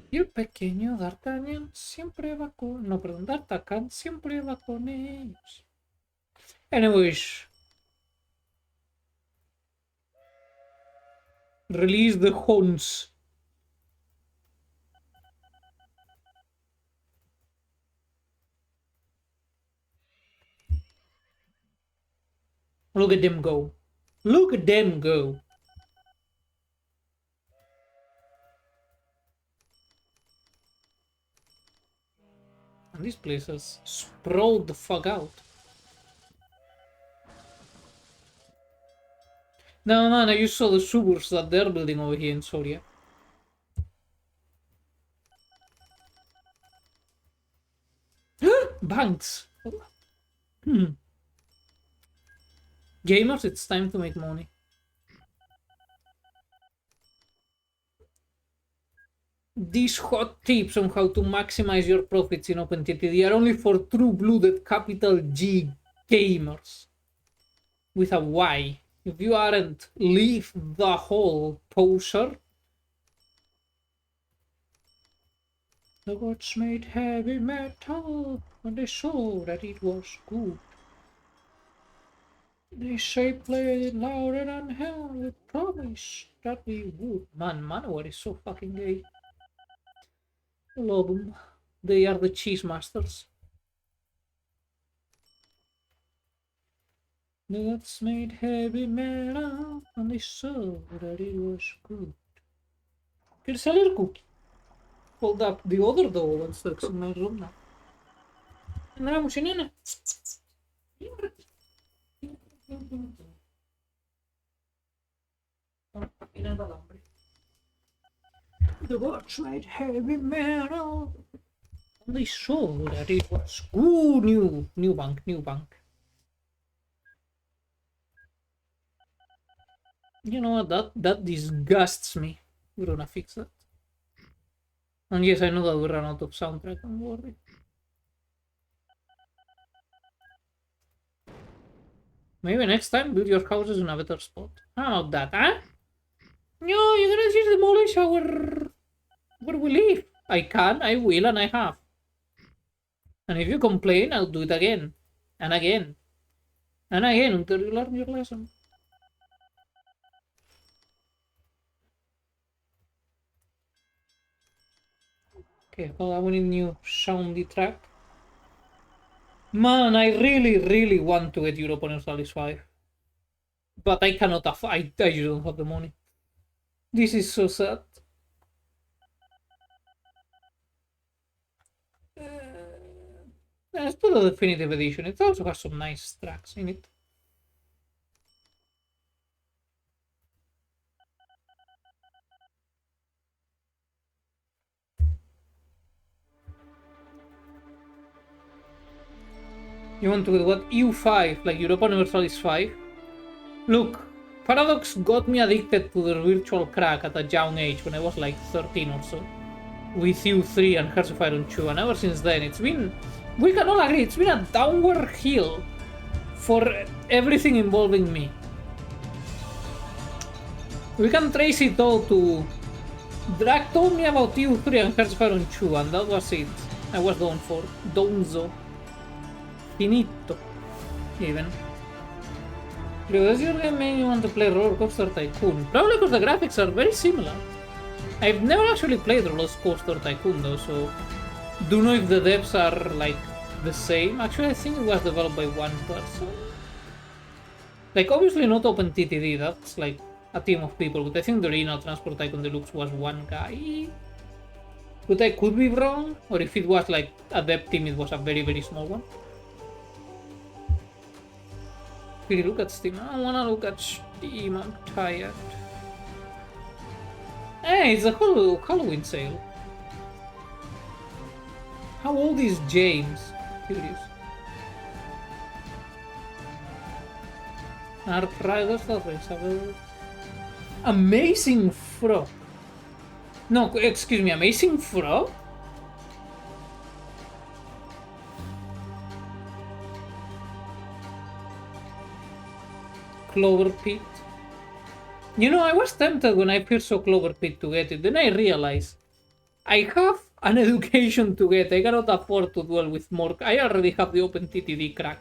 Y el pequeño D'Artagnan siempre va con... No, perdón, D'Artagnan siempre va con ellos. Anyways. Release the hounds. Look at them go. Look at them go. Man, this place has sprawled the fuck out. No, man, I just saw the suburbs that they're building over here in Soria. Banks! Gamers, it's time to make money. These hot tips on how to maximize your profits in OpenTTD are only for true-blooded capital G gamers. With a Y. If you aren't, leave the hole, poser. The gods made heavy metal when they saw that it was good. They say play it louder than hell. We promised that we would. Man, Manowar is so fucking gay. Love them. They are the cheese masters. The gods made heavy metal and they saw that it was good. Here's a little cookie. Hold up the other door one stuck in my room now. Andiamo, nena. The gods made heavy metal and they saw that it was good. New bank. You know what, that disgusts me. We're gonna fix that. And yes, I know that we ran out of soundtrack, don't worry. Maybe next time build your houses in a better spot. How about that, huh? No, you're gonna just demolish where we live. I can, I will, and I have. And if you complain, I'll do it again. And again. And again until you learn your lesson. Okay, well, I want a new soundy track. Man, I really want to get Europe on Estalis 5. But I cannot afford, I just don't have the money. This is so sad. Let's put a definitive edition. It also has some nice tracks in it. You want to get what? EU5, like Europa Universalis 5? Look, Paradox got me addicted to the virtual crack at a young age when I was like 13 or so. With EU3 and Hearts of Iron 2, and ever since then it's been... We can all agree, it's been a downward hill for everything involving me. We can trace it all to... Drag told me about EU3 and Hearts of Iron 2, and that was it. I was done for. Donzo. Finito. Even. Does your game make you want to play Roller Coaster Tycoon? Probably because the graphics are very similar. I've never actually played Roller Coaster Tycoon though, so... Do know if the devs are like the same. Actually, I think it was developed by one person. Like, obviously not OpenTTD, that's like a team of people, but I think the original Transport Tycoon Deluxe was one guy. But I could be wrong, or if it was like a dev team, it was a very small one. Really look at Steam. I wanna look at Steam, I'm tired. Hey, it's a Halloween sale. How old is James? Curious. Arc Riders, Amazing Fro. No, excuse me, Amazing Fro? Clover Pit. You know, I was tempted when I first saw Clover Pit to get it. Then I realized I have an education to get. I cannot afford to dwell with more. I already have the OpenTTD crack.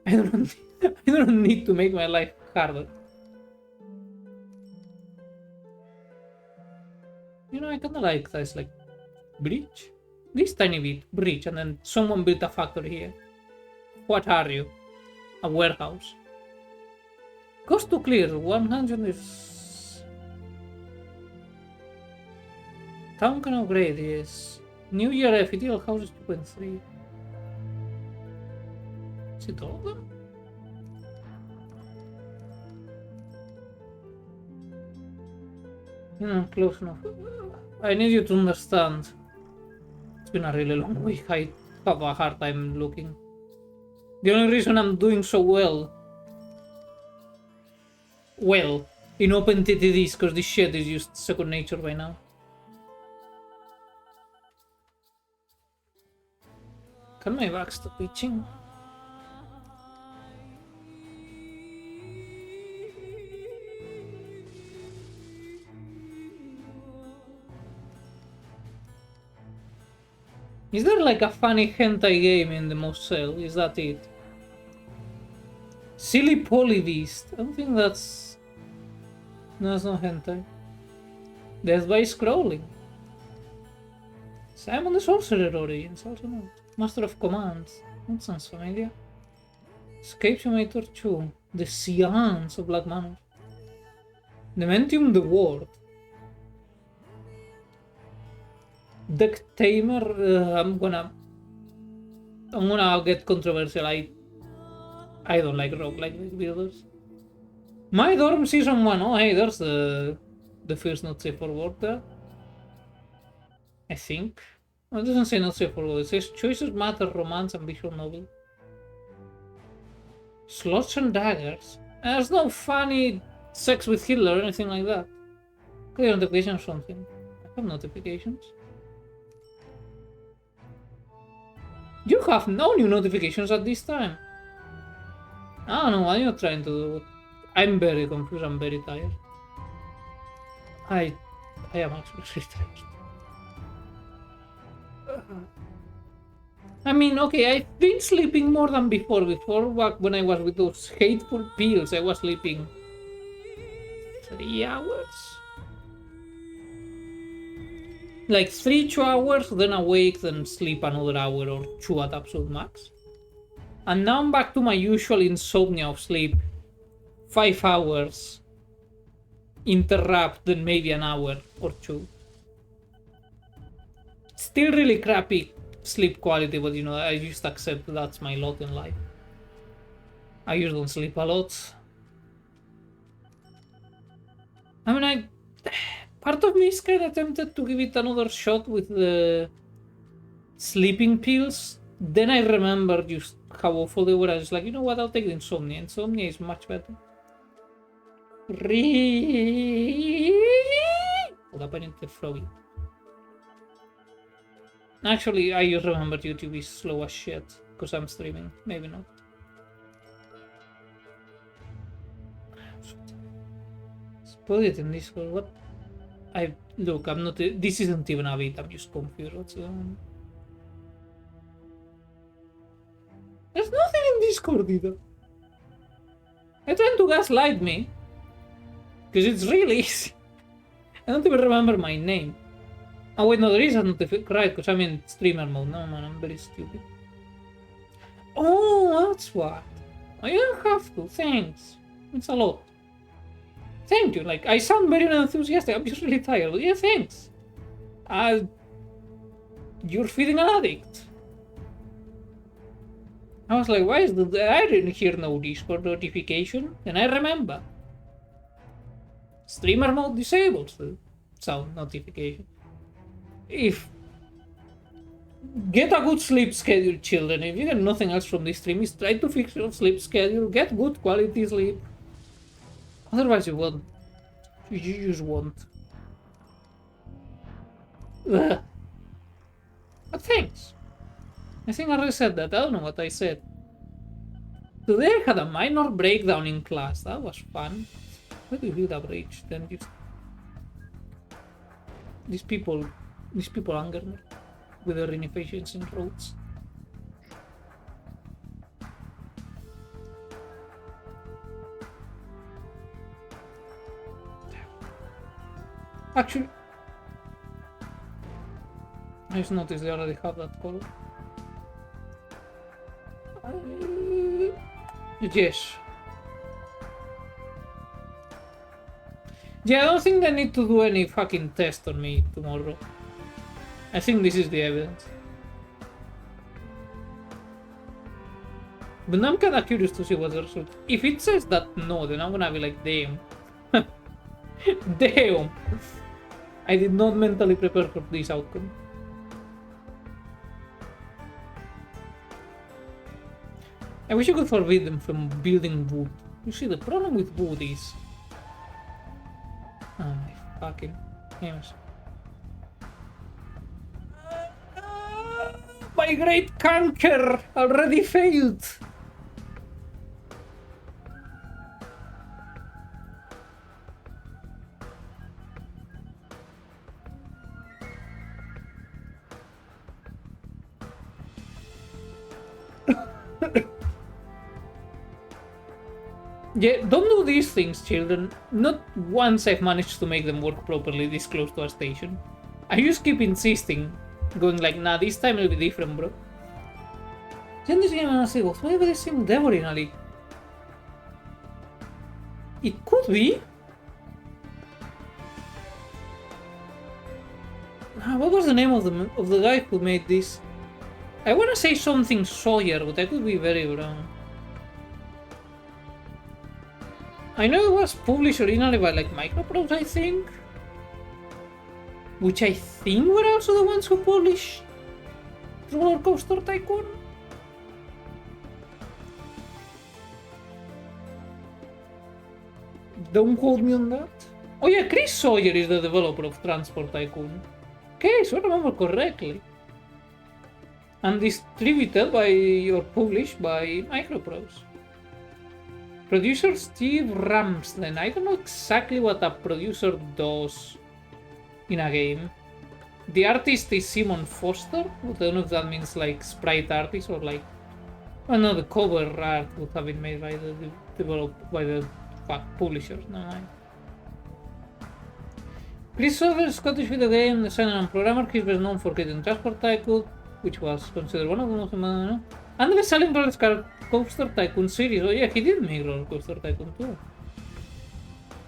I don't need to make my life harder. You know, I kinda like this, like, bridge? This tiny bit, bridge, and then someone built a factory here. What are you? A warehouse. Cost to clear, 100 is... Town can upgrade, yes. New Year Eve, ideal houses 2.3. Is it all of them? Close enough. I need you to understand. It's been a really long week. I have a hard time looking. The only reason I'm doing so well in OpenTTD is because this shit is just second nature by now. Can my back stop itching? Is there like a funny hentai game in the most sale? Is that it? Silly Polybeast. I don't think that's... No, that's not hentai. Death by Scrolling. Simon the Sorcerer Origins, also not. Master of Commands. That sounds familiar. Escape Simulator 2. The Seance of Black Manor. Dementium the Ward. Deck Tamer. I'm gonna get controversial. I don't like roguelike builders. My Dorm Season 1. Oh hey, there's the first not safe for work there. I think. Well, it doesn't say not safe for work. It says choices matter, romance and visual novel. Slots and daggers. There's no funny sex with Hitler or anything like that. Clear notification or something. I have notifications. You have no new notifications at this time. I don't know what you're trying to do. I'm very confused. I'm very tired. I am actually really tired. I mean, okay, I've been sleeping more than before. Before, back when I was with those hateful pills, I was sleeping 3 hours? Like 2 hours, then awake, then sleep another hour or 2 at absolute max. And now I'm back to my usual insomnia of sleep. 5 hours. Interrupt, then maybe an hour or 2. Still really crappy sleep quality, but you know, I just accept that's my lot in life. I just don't sleep a lot. I mean, part of me is kind of tempted to give it another shot with the sleeping pills. Then I remember just how awful they were. I was like, you know what, I'll take the insomnia. Insomnia is much better. What happened to Froggy? Actually, I just remembered YouTube is slow as shit because I'm streaming. Maybe not. Let's put it in Discord. What? Look, I'm not. This isn't even a bit. I'm just confused. What's going on? There's nothing in Discord either. They're trying to gaslight me because it's really easy. I don't even remember my name. Oh wait, no, there is a notification, right, because I'm in streamer mode. No, man, I'm very stupid. Oh, that's what. Oh, you don't have to, thanks. It's a lot. Thank you, like, I sound very enthusiastic, I'm just really tired, but yeah, thanks. You're feeding an addict. I was like, why is I didn't hear no Discord notification? And I remember. Streamer mode disables the sound notification. Get a good sleep schedule, children. If you get nothing else from this stream, is try to fix your sleep schedule. Get good quality sleep. Otherwise, you won't. You just won't. Ugh. But thanks. I think I already said that. I don't know what I said. Today I had a minor breakdown in class. That was fun. Why do you build a bridge? Then just these people anger me with their inefficiency in roads. Actually, I just noticed they already have that color. Yes. Yeah, I don't think they need to do any fucking test on me tomorrow. I think this is the evidence. But I'm kinda curious to see what the result. If it says that no, then I'm gonna be like, damn. Damn! I did not mentally prepare for this outcome. I wish you could forbid them from building wood. You see, the problem with wood is... Oh my fucking games. My great conquer already failed! Yeah, don't do these things, children. Not once I've managed to make them work properly this close to a station. I just keep insisting, going like, nah, this time it'll be different, bro. Then this game honestly was maybe the same dev originally. It could be. What was the name of the guy who made this? I wanna say something Sawyer, but I could be very wrong. I know it was published originally by like Microprose, I think. Which I think were also the ones who published Roller Coaster Tycoon. Don't quote me on that. Oh yeah, Chris Sawyer is the developer of Transport Tycoon. Okay, so I remember correctly. And distributed by or published by Microprose. Producer Steve Ramsden. I don't know exactly what a producer does in a game. The artist is Simon Foster. I don't know if that means like sprite artist or like... Oh no, the cover art would have been made by the publishers. No mind. Chris Sover, Scottish video game designer and programmer. He's best known for creating Transport Tycoon, which was considered one of the most and the best-selling Roller Coaster Tycoon series. Oh yeah, he did make Roller Coaster Tycoon too.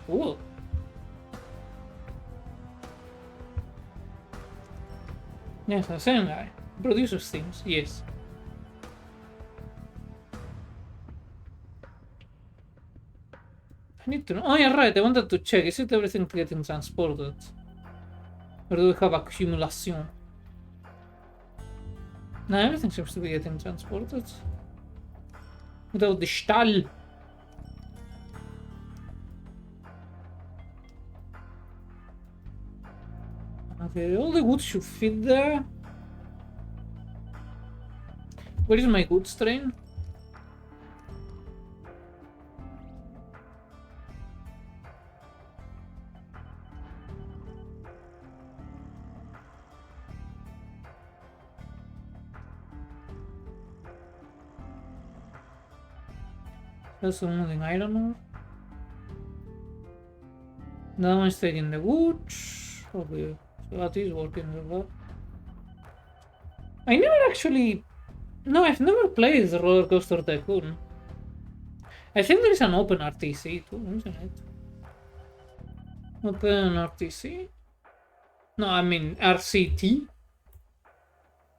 Cool. Yes, the same guy. Produces things, yes. I need to know. Oh yeah, right, I wanted to check. Is it everything getting transported? Or do we have accumulation? No, everything seems to be getting transported. Without the stall. Okay, all the goods should fit there. Where is my goods train? That's the only thing I don't know. Now I'm taking the woods. Okay, so that is working well. I never actually... No, I've never played the Roller Coaster Tycoon. I think there is an Open RTC too, isn't it? Open RTC? No, I mean RCT.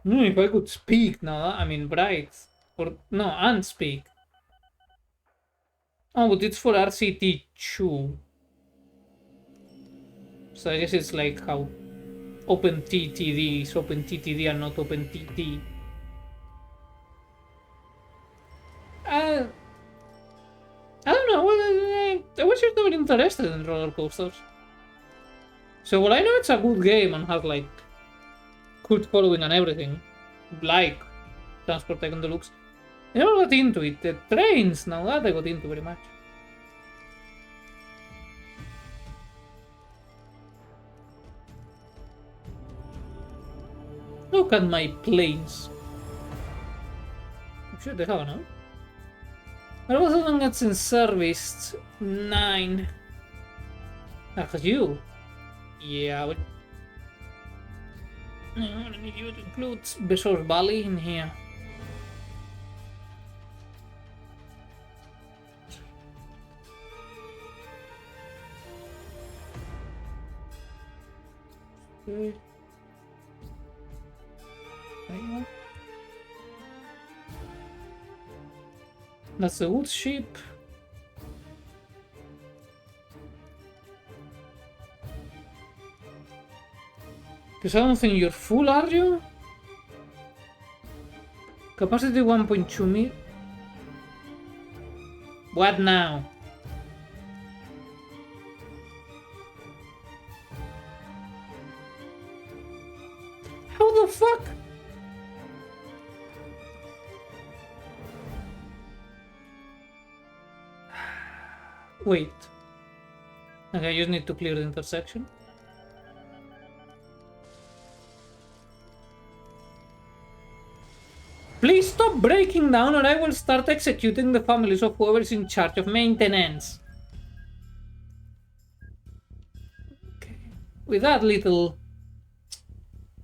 No, if I could speak now, I mean bright. Or, no, unspeak. Oh, but it's for RCT2. So I guess it's like how OpenTTD is OpenTTD and not OpenTT. I don't know. I was just never interested in roller coasters. So while I know it's a good game and has like cult following and everything, like Transport Tycoon Deluxe, I never got into it. The trains, now that I got into very much. Look at my planes. I'm sure they have enough. What was the one that's in service? 9. That's you. Yeah, but I'm gonna need you to include Besor Valley in here. Okay. yeah. That's the wood ship. Because I don't think you're full, are you? Capacity 1.2 mil. What now? How the fuck? Wait. Okay, I just need to clear the intersection. Please stop breaking down or I will start executing the families of whoever's in charge of maintenance. Okay. With that little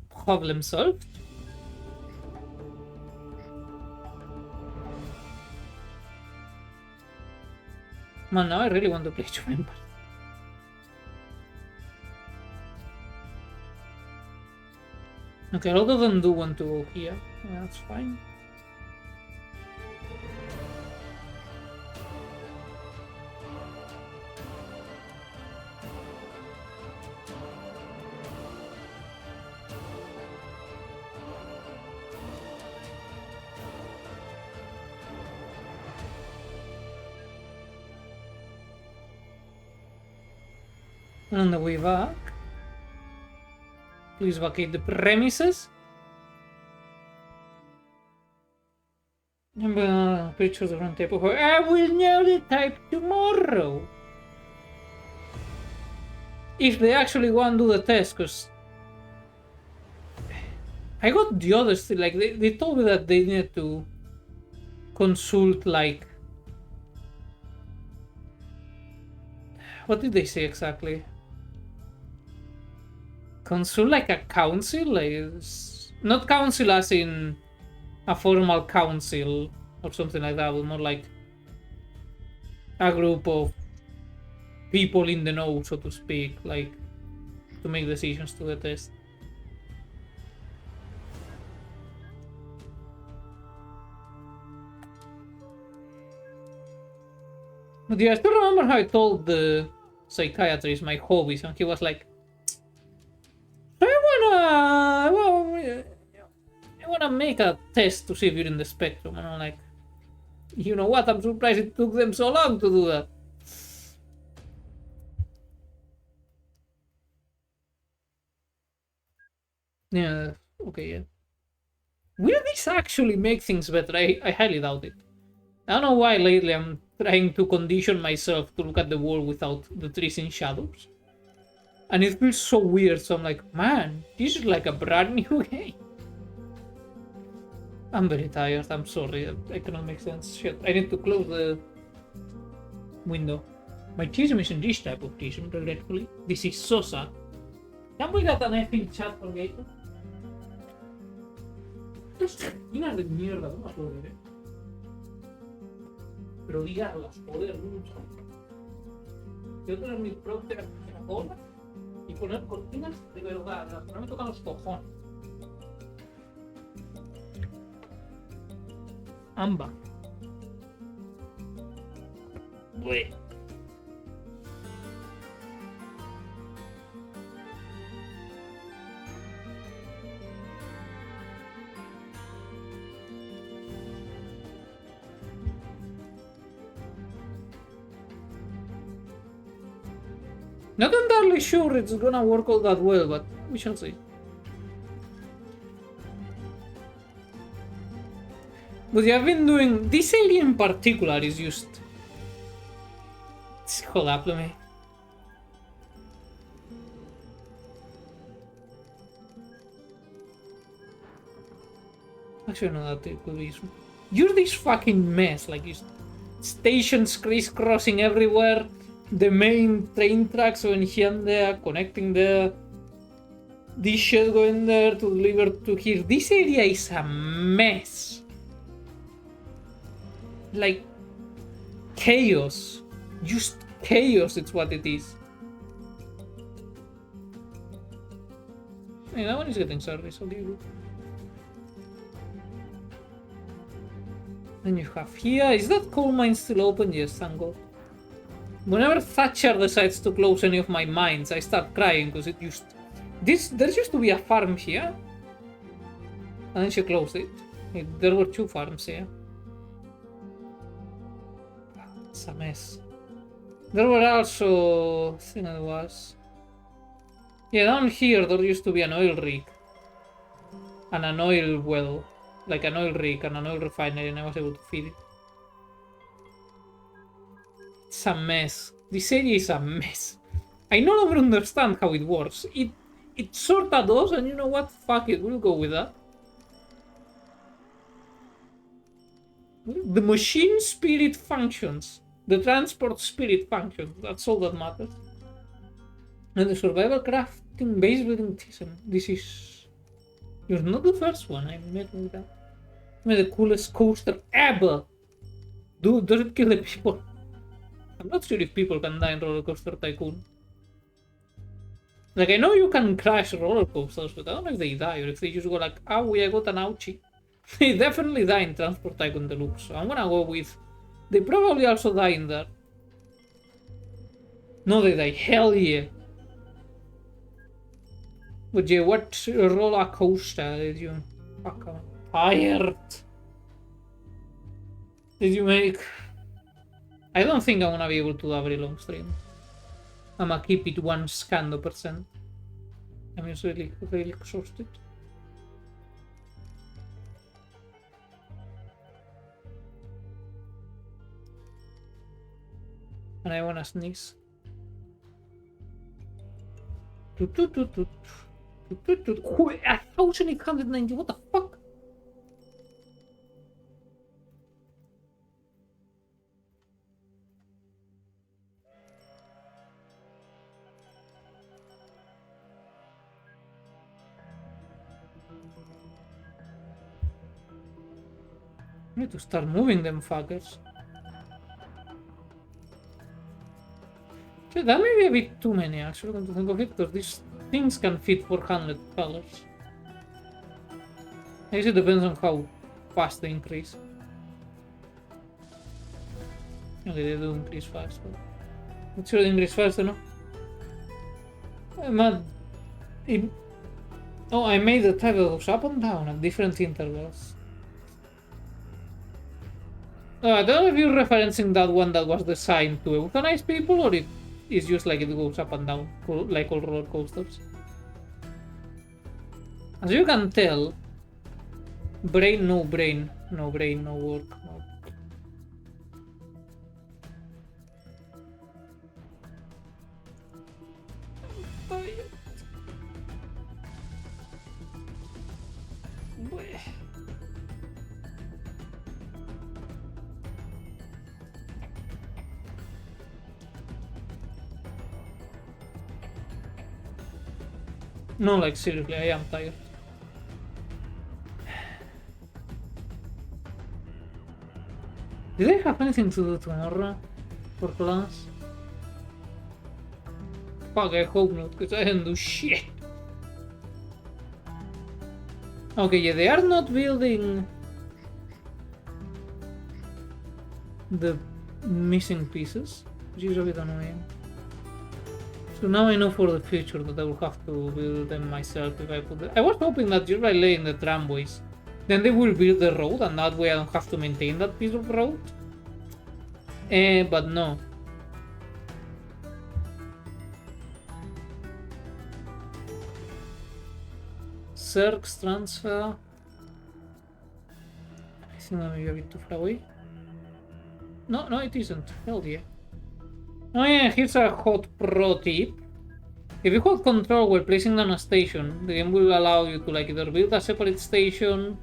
problem solved. Man, now I really want to play two members. Okay, a lot of them do want to go here. Yeah, that's fine. And on the way back, please vacate the premises. Pictures of front table. I will know the type tomorrow. If they actually want to do the test, because I got the others, like, they told me that they needed to consult, like, what did they say exactly? Consult, like, a council? Like, not council as in a formal council or something like that, but more like a group of people in the know, so to speak, like, to make decisions to the test. But yeah, I still remember how I told the psychiatrist my hobbies, and he was like, I wanna make a test to see if you're in the spectrum. And I'm like, you know what? I'm surprised it took them so long to do that. Yeah, okay, yeah. Will this actually make things better? I highly doubt it. I don't know why lately I'm trying to condition myself to look at the world without the trees in shadows. And it feels so weird, so I'm like, man, this is like a brand new game. I'm very tired, I'm sorry, I cannot make sense. Shit, I need to close the window. My tism isn't this type of tism, regretfully. This is so sad. Can we get an effing chat for Gator? Mira de mierda, ¿cómo has logrado? Pero diablas, joder, mucho. Yo tener mi propia cola y poner cortinas de verdad, no me tocan los cojones. Amba. Uy. Not entirely sure it's gonna work all that well, but we shall see. But yeah, I've been doing... This area in particular is just... Hold up, let me... Actually, no, that it could be... You're this fucking mess, like, just... Stations crisscrossing everywhere. The main train tracks going here and there, connecting there. This shit going there to deliver to here. This area is a mess. Like, chaos. Just chaos, it's what it is. Hey, that one is getting service, I'll give it. Then you have here. Is that coal mine still open? Yes, thank God. Whenever Thatcher decides to close any of my mines, I start crying because it used. There used to be a farm here. And then she closed it. There were 2 farms here. It's a mess. There were also. I think it was. Yeah, down here there used to be an oil rig. And an oil well. Like an oil rig and an oil refinery, and I was able to feed it. It's a mess. This area is a mess. I no longer understand how it works. It sorta does, and you know what? Fuck it, we'll go with that. The machine spirit functions. The transport spirit functions. That's all that matters. And the survival crafting base building system. This is... You're not the first one I met with that. I mean, the coolest coaster ever. Dude, does it kill the people? I'm not sure if people can die in Roller Coaster Tycoon. Like, I know you can crash roller coasters, but I don't know if they die or if they just go like, oh, I got an ouchie. They definitely die in Transport Tycoon Deluxe, so I'm gonna go with... They probably also die in that. No, they die. Hell yeah. But yeah, what roller coaster did you... Fuck, I'm tired. Did you make... I don't think I'm gonna be able to do a very long stream. I'm gonna keep it 1 scando %. I'm just really exhausted. And I wanna sneeze. 1890, what the fuck? I need to start moving them fuckers. That may be a bit too many actually, come to think of it, because these things can fit 400 colors. I guess it depends on how fast they increase. Okay, they do increase fast, but... Not sure they increase faster, no? Oh, I made the type that goes up and down at different intervals. I don't know if you're referencing that one that was designed to euthanize people, or it is just like it goes up and down, like all roller coasters. As you can tell, brain, no work. No. No, like seriously, I am tired. Did I have anything to do tomorrow for class? Fuck, I hope not, because I didn't do shit. Okay, yeah, they are not building the missing pieces, which is a bit annoying. So now I know for the future that I will have to build them myself if I put them. I was hoping that just by laying the tramways, then they will build the road and that way I don't have to maintain that piece of road. But no. Circs transfer. I think that may be a bit too far away. No, it isn't. Hell yeah. Oh yeah, here's a hot pro tip. If you hold control while placing down a station, the game will allow you to like either build a separate station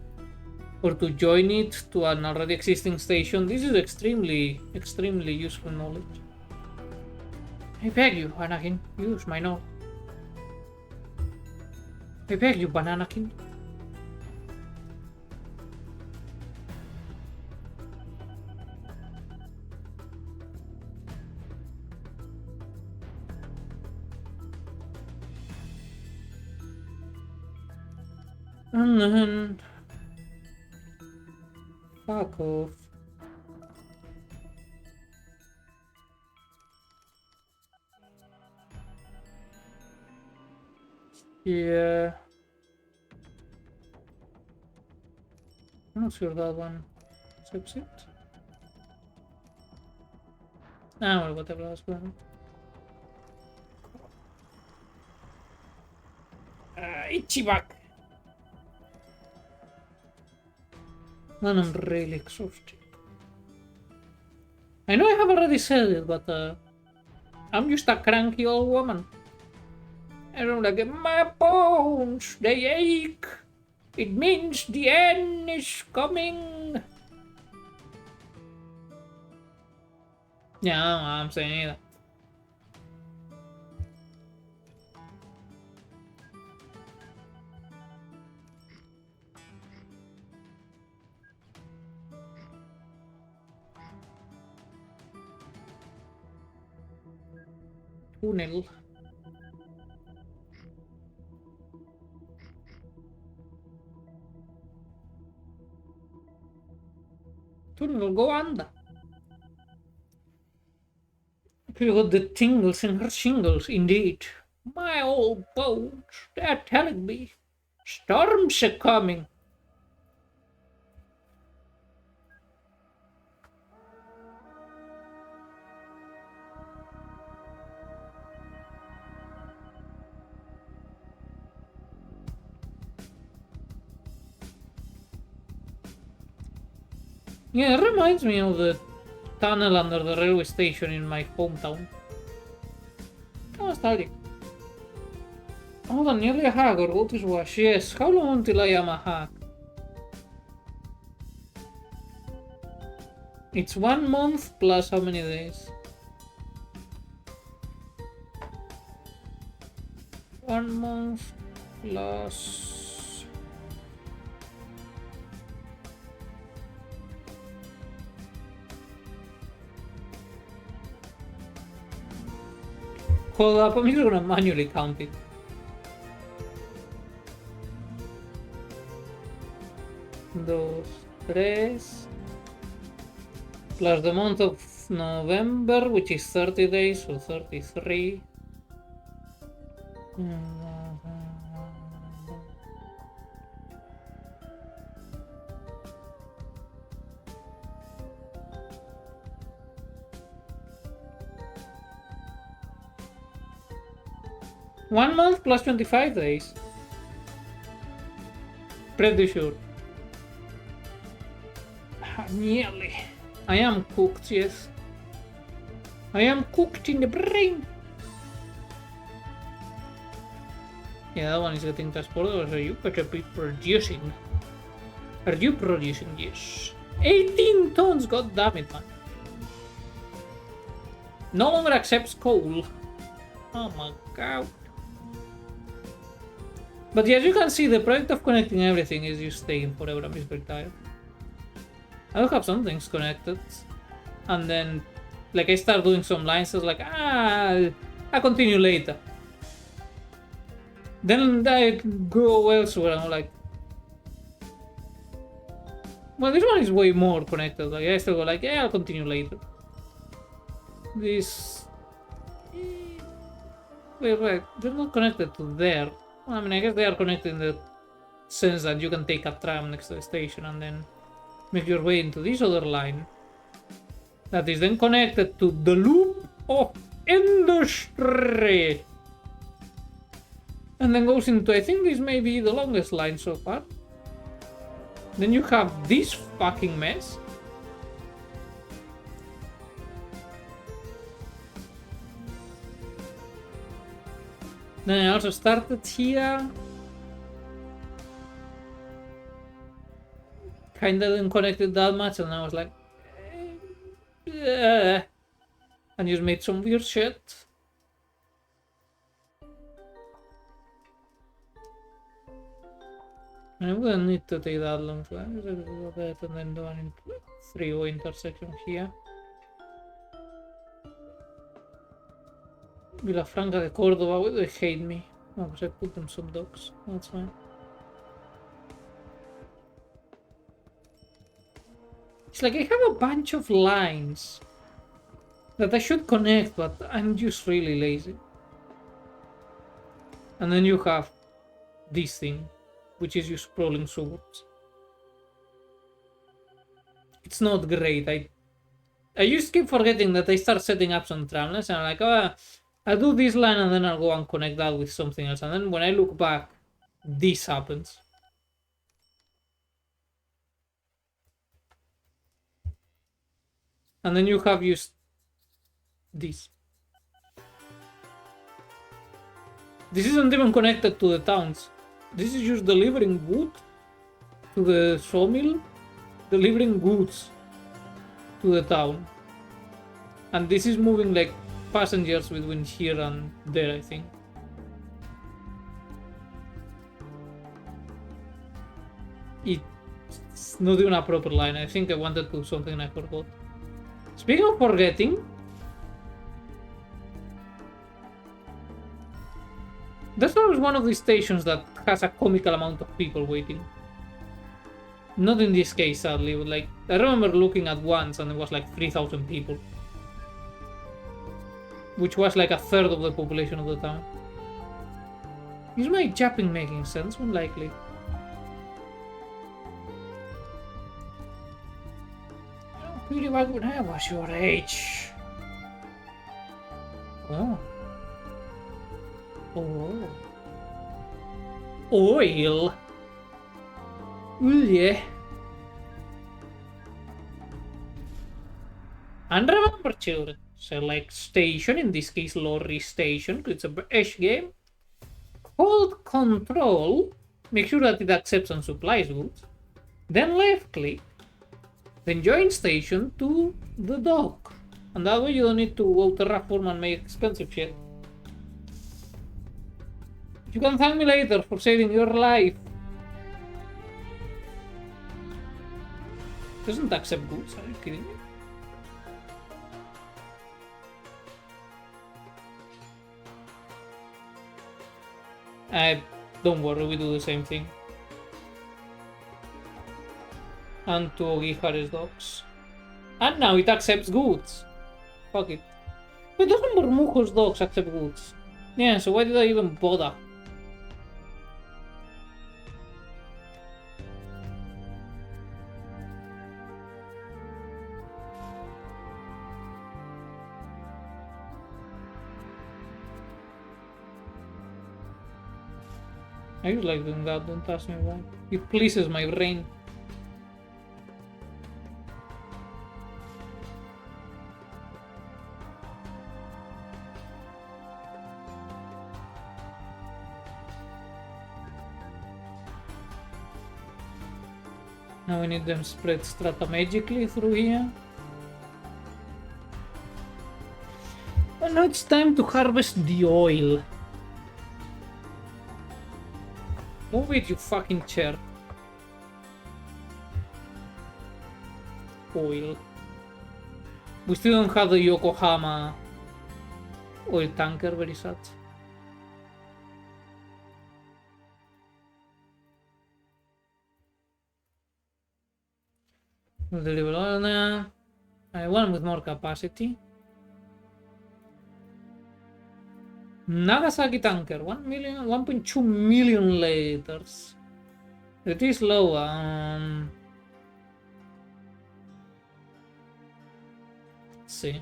or to join it to an already existing station. This is extremely useful knowledge. I beg you, Anakin, use my node. I beg you, Bananakin. And then... Fuck off. Yeah. I'm not sure that one accepts it. Ah, well, whatever else going on. Itchy back. Man, I'm really exhausted. I know I have already said it, but I'm just a cranky old woman. And I'm like, my bones, they ache. It means the end is coming. Yeah, I'm saying that. Tunnel. Tunnel go under. She got the tingles in her shingles, indeed. My old bones, they're telling me storms are coming. Yeah, it reminds me of the tunnel under the railway station in my hometown. Nostalgic. Hold on, nearly a hag or go to wash. Yes, how long until I am a hag? It's 1 month plus how many days? 1 month plus... Hold up, I'm just gonna manually count it. Dos, tres, plus the month of November, which is 30 days, so 33. One month plus 25 days. Pretty sure. Nearly. I am cooked, yes. I am cooked in the brain. Yeah, that one is getting transported, so you better be producing. Are you producing? Yes. 18 tons, god damn it, man. No longer accepts coal. Oh my god. But yeah, as you can see, the project of connecting everything is just taking forever. I'm just very tired. I will have some things connected. And then, like, I start doing some lines, I was like, I'll continue later. Then I go elsewhere, and I'm like, well, this one is way more connected. Like, I still go like, yeah, I'll continue later. This... Wait, they're not connected to there. I mean, I guess they are connected in the sense that you can take a tram next to the station and then make your way into this other line that is then connected to the loop of industry and then goes into, I think this may be the longest line so far. Then you have this fucking mess. Then I also started here. Kinda didn't connect it that much, and I was like, and just made some weird shit. I wouldn't need to take that long, so I'm just gonna go ahead and then do an 3-way intersection here. Villafranca de Córdoba, why do they hate me? Oh, because I put them some dogs. That's fine. It's like I have a bunch of lines that I should connect, but I'm just really lazy. And then you have this thing, which is you scrolling swords. It's not great. I just keep forgetting that I start setting up some travelers and I'm like, oh, I'll do this line and then I'll go and connect that with something else. And then when I look back, this happens. And then you have used this. This isn't even connected to the towns. This is just delivering wood to the sawmill, delivering goods to the town. And this is moving like passengers between here and there, I think. It's not even a proper line. I think I wanted to do something and I forgot. Speaking of forgetting, that's always one of these stations that has a comical amount of people waiting. Not in this case, sadly, but like, I remember looking at once and it was like 3,000 people. Which was like a third of the population of the town. Is my japping making sense? Unlikely. Pretty well when I was your age. Oh. Oh. Oil. Ooh, yeah. And remember, children, select station, in this case lorry station, it's a British game. Hold control, make sure that it accepts and supplies goods. Then left click. Then join station to the dock. And that way you don't need to go terraform and make expensive shit. You can thank me later for saving your life. Doesn't accept goods, are you kidding me? Don't worry, we do the same thing. And to Ogihare's docks. And now it accepts goods. Fuck it. But doesn't Bermujo's docks accept goods? Yeah, so why did I even bother? I just like doing that, don't ask me why. It pleases my brain. Now we need them spread strategically through here. And now it's time to harvest the oil. Move it, you fucking chair. Oil. We still don't have the Yokohama oil tanker, very sad. We'll deliver oil now. One with more capacity. Nagasaki tanker, 1.2 million liters. It is low. Let's see.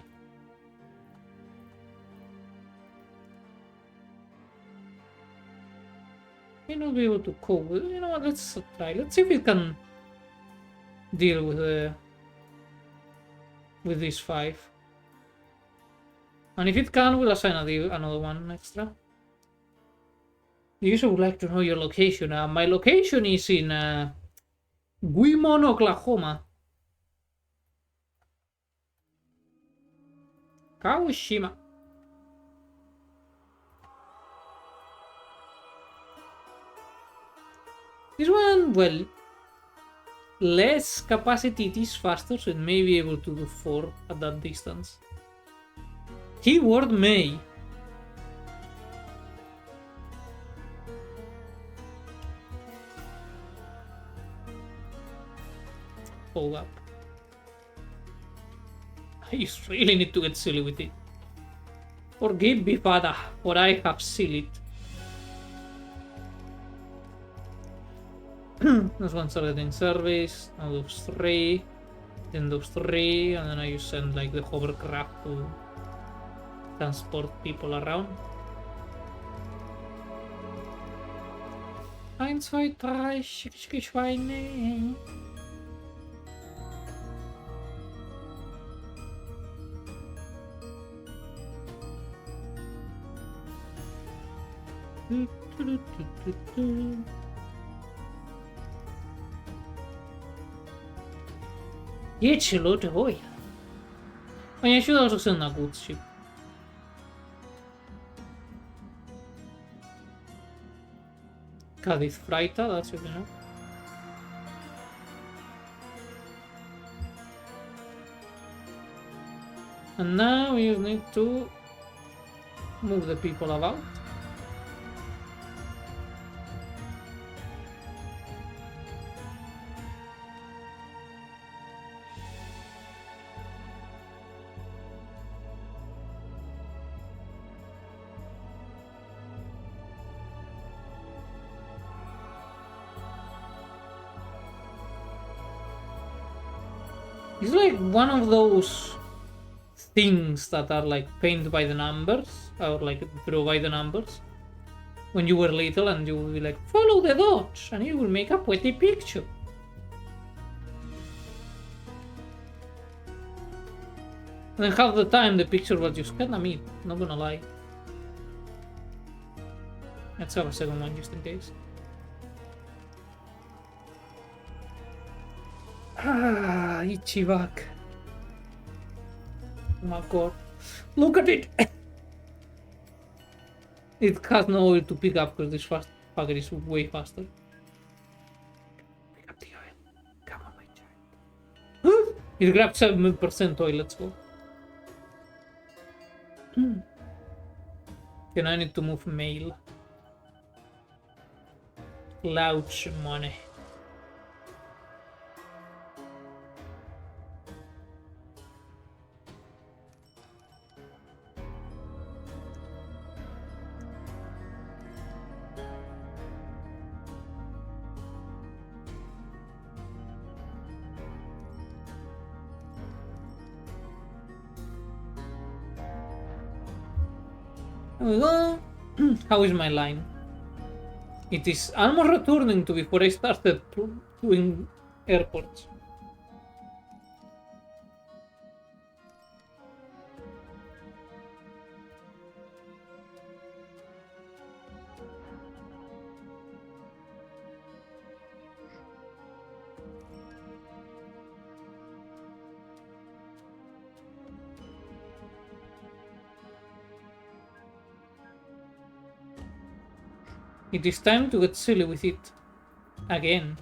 May not be able to cope with it. You know what? Let's try. Let's see if we can deal with these 5. And if it can, we'll assign another one extra. You also would like to know your location. My location is in Guimon, Oklahoma. Kawashima. This one, well, less capacity, it is faster, so it may be able to do 4 at that distance. Keyword may. Hold up. I just really need to get silly with it. Forgive me, father, for I have silly. Those ones are in service. Now those 3. Then those 3. And then I just send like the hovercraft to transport people around. 1, 2, 3, schicke Schweine. Jedźcie Leute, hoj! Och jag should also send a goods ship. Cadiz Freita, that's good enough. And now we need to move the people about. It's like one of those things that are like painted by the numbers, or like draw by the numbers. When you were little and you would be like, follow the dots, and you will make a pretty picture. And then half the time the picture was just kinda meat, not gonna lie. Let's have a second one just in case. Ah, Ichivak. Oh my god. Look at it! It has no oil to pick up because this fucker is way faster. Pick up the oil. Come on, my child. It grabbed 7% oil, let's go. Okay, now I need to move mail. Lounge money. There we go. How is my line? It is almost returning to before I started doing airports. It is time to get silly with it. Again.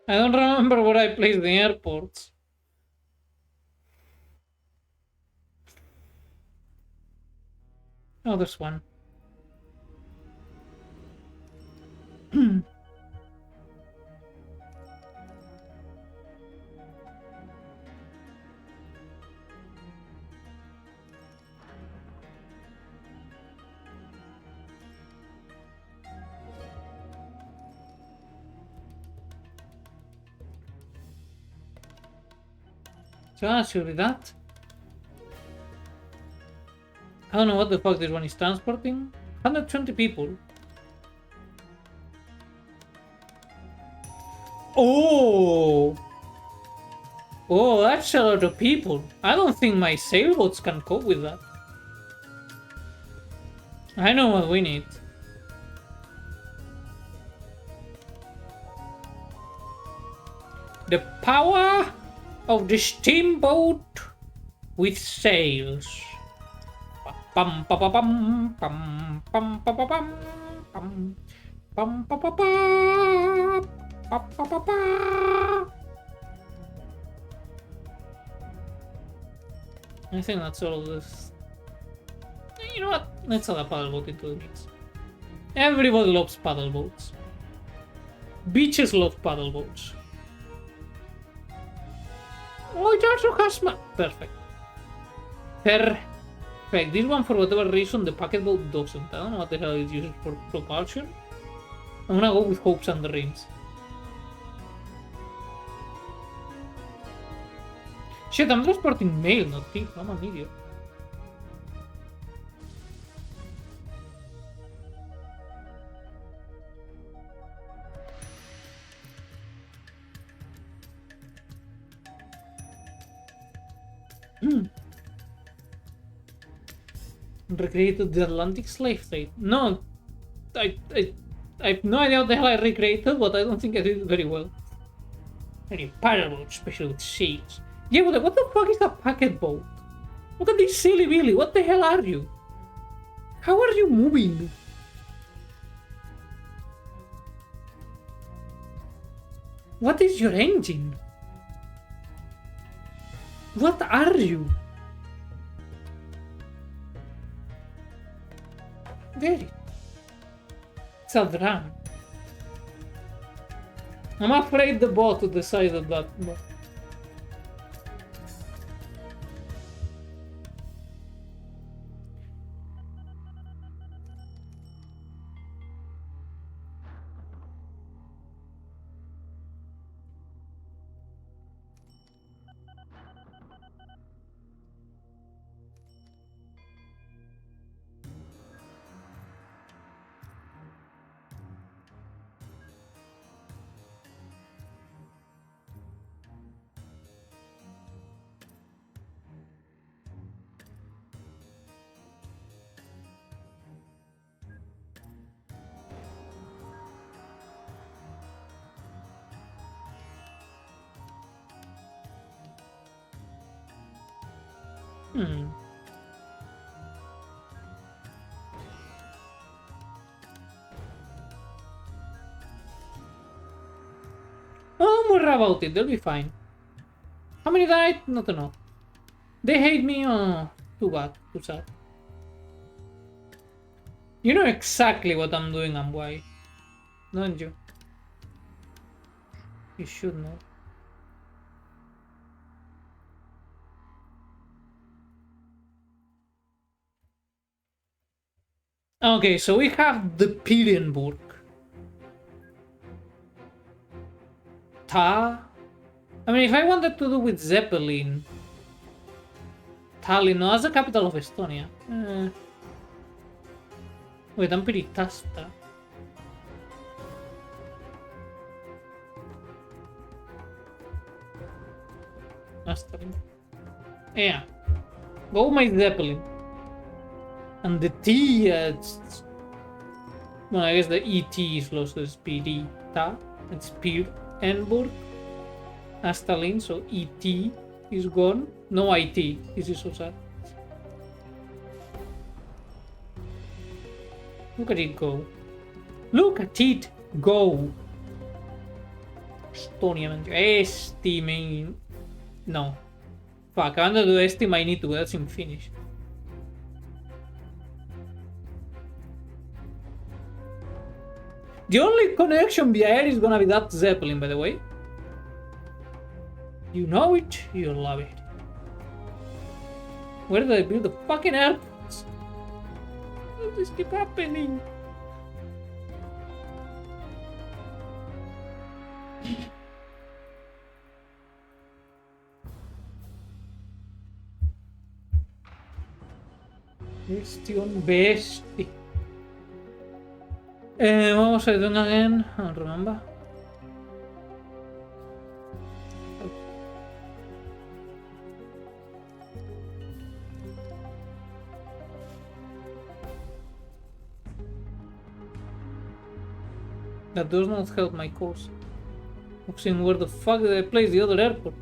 I don't remember where I placed the airports. Oh, there's one. So that should be that. I don't know what the fuck this one is transporting. 120 people. Oh! Oh, that's a lot of people. I don't think my sailboats can cope with that. I know what we need. The power of the steamboat with sails. Pum pa pa pum pum pum pa pa pum pum pum pa pa pa pa pa pa. I think that's all of this. You know what? Let's add a paddle boat into the mix. Everybody loves paddle boats. Beaches love paddle boats. Oh, it also has perfect. Perfect. This one, for whatever reason, the packet boat doesn't. I don't know what the hell it uses for propulsion. I'm gonna go with Hopes and Dreams. Shit, I'm transporting mail, not people. I'm an idiot. Recreated the Atlantic slave trade. No, I have no idea what the hell I recreated, but I don't think I did it very well. Very parallel, especially with sails. Yeah, but what the fuck is a packet boat? Look at this silly Billy. What the hell are you? How are you moving? What is your engine? What are you? There. It's a drum. I'm afraid the bot decided that. Oh, don't worry about it, they'll be fine. How many died? Not enough. They hate me? Oh, too bad, too sad. You know exactly what I'm doing and why, don't you? You should know. Okay, so we have the Pirenburg. I mean, if I wanted to do with Zeppelin, Tallinn, no, that's the capital of Estonia. Wait, I'm pretty Tasta. Tallinn. Yeah. Go my Zeppelin. And the T, well, I guess the ET is lost as PD. Ta, it's Pirenburg. Tallinn, so ET is gone. No IT. This is so sad. Look at it go. Look at it go. Estonia, estimate. No. Fuck, I want to do estimate. I need to. That's in Finnish. The only connection via air is gonna be that Zeppelin, by the way. You know it, you love it. Where did I build the fucking airports? Why does this keep happening? Bestie. Vamos a do it again. I don't remember. That does not help my cause. I'm saying, where the fuck did I place the other airport?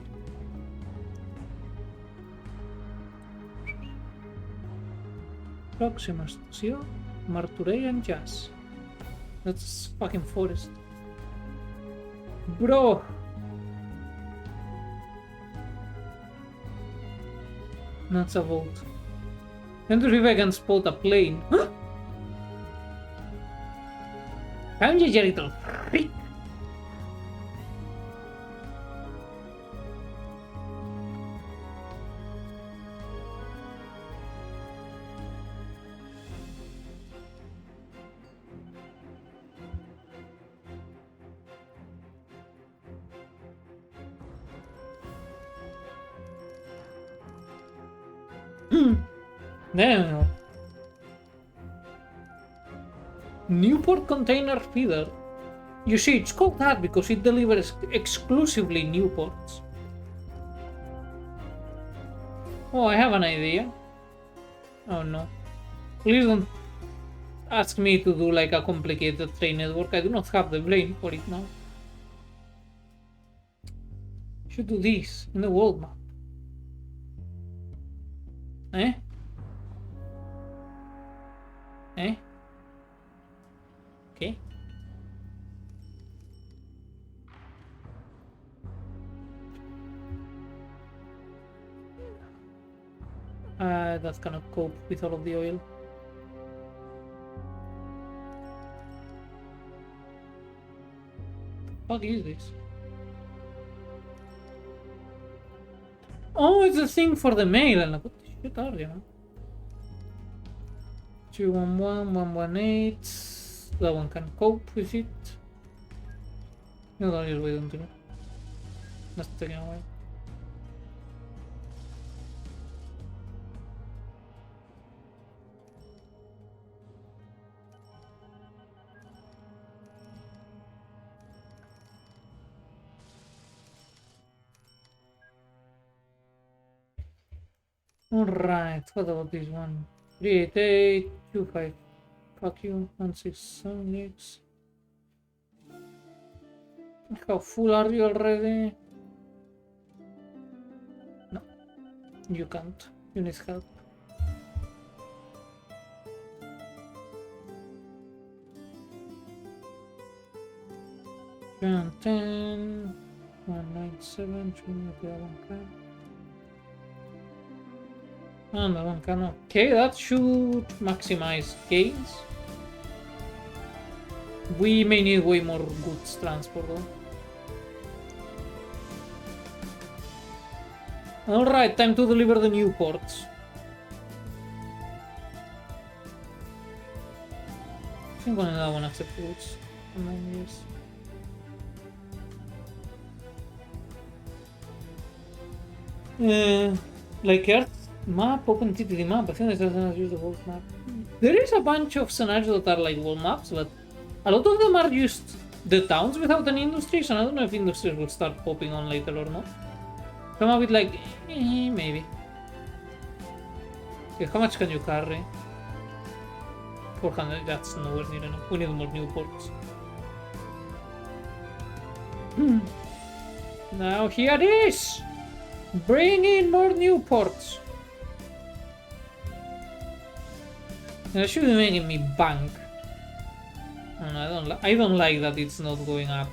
Próxima estación, Martorell and Jazz. That's fucking forest. Bro! That's a vote. And if I can spot a plane. Found you, you little freak. Damn. Newport container feeder. You see, it's called that because it delivers exclusively Newports. Oh, I have an idea. Oh no. Please don't ask me to do like a complicated train network. I do not have the brain for it now. Should do this in the world map. Eh? Eh? Okay. That's gonna cope with all of the oil. What is this? Oh, it's a thing for the mail. And like, what the shit are you, man? 211, 118. That one can cope with it. No, I'll just wait until it. That's taking a while. Alright, what about this one? 38825. Fuck you, 1678. How full are you already? No, you can't. You need help. And 10, 197, and that one can. Okay, that should maximize gains. We may need way more goods transport though. Alright, time to deliver the new ports. I think only that one accepts goods. Yes. Like Earth map, OpenTTD map. I think it doesn't use the world map. There is a bunch of scenarios that are like world maps, but a lot of them are just the towns without an industry, so I don't know if industries will start popping on later or not. Come up with like, maybe. Okay, how much can you carry? 400, that's nowhere near enough. We need more new ports. Now here it is! Bring in more new ports! That should be making me bank. I don't like that it's not going up.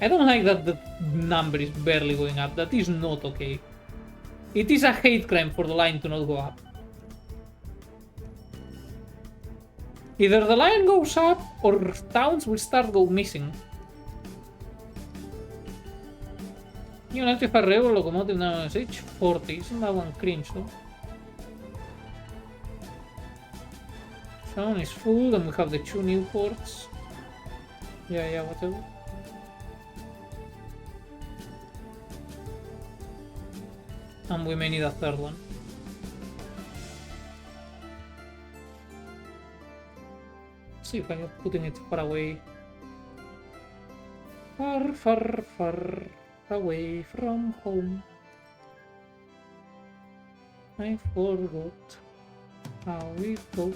I don't like that the number is barely going up. That is not okay. It is a hate crime for the line to not go up. Either the line goes up or towns will start go missing. You electrified railroad locomotive now is H40. Isn't that one cringe though? Sound is full, and we have the 2 new ports. Yeah, whatever. And we may need a third one. Let's see if I'm putting it far away. Far away from home. I forgot how it goes.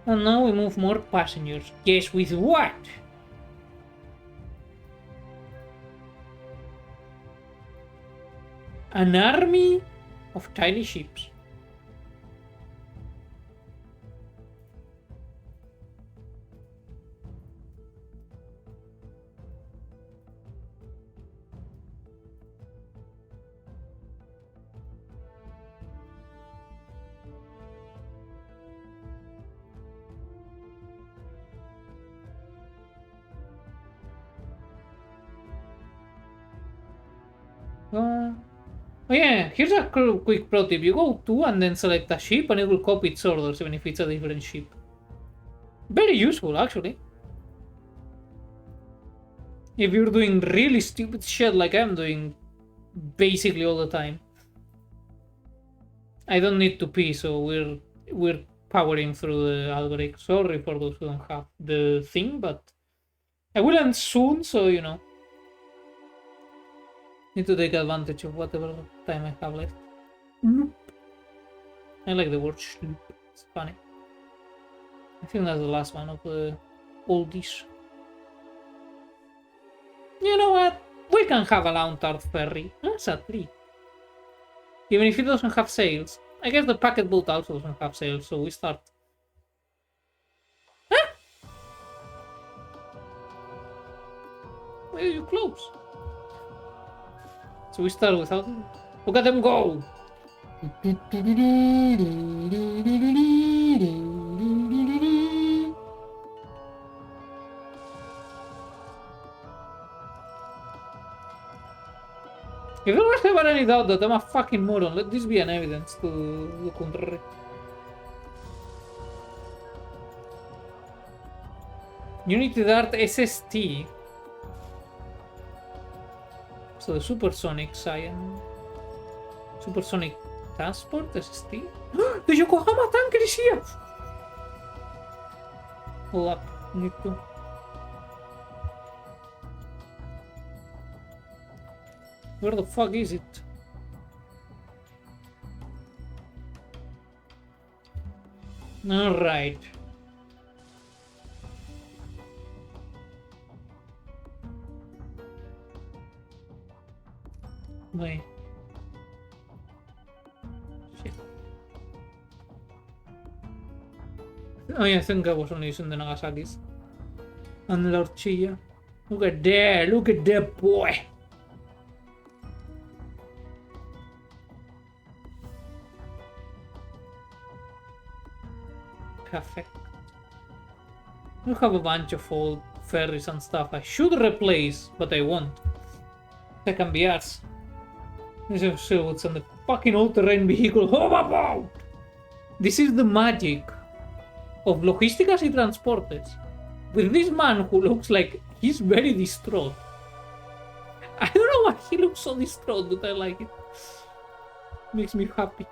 And now we move more passengers. Guess with what? An army of tiny ships. Oh yeah, here's a quick pro tip. You go to and then select a ship and it will copy its orders even if it's a different ship. Very useful, actually. If you're doing really stupid shit like I'm doing basically all the time. I don't need to pee, so we're powering through the outbreak. Sorry for those who don't have the thing, but I will end soon, so you know. Need to take advantage of whatever time I have left. I like the word sloop. It's funny. I think that's the last one of the oldies. You know what? We can have a Launtard ferry. That's a treat. Even if it doesn't have sails. I guess the packet boat also doesn't have sails, so we start. Huh? Why are you close? So we start without them. Look at them go! If you ever have any doubt that I'm a fucking moron, let this be an evidence to the contrary. Unity Dart SST. So the supersonic science. Supersonic transport SST? The Yokohama tanker is here! Hold up, need to. Where the fuck is it? Alright. Wait. Shit. Oh yeah, I think I was only using the Nagasaki's. And La Horchilla. Look at that boy! Perfect. We have a bunch of old ferries and stuff I should replace, but I won't. They can be ours. These are suits and the fucking all-terrain vehicle. Oh, this is the magic of Logísticas y Transportes. With this man who looks like he's very distraught. I don't know why he looks so distraught, but I like it. Makes me happy.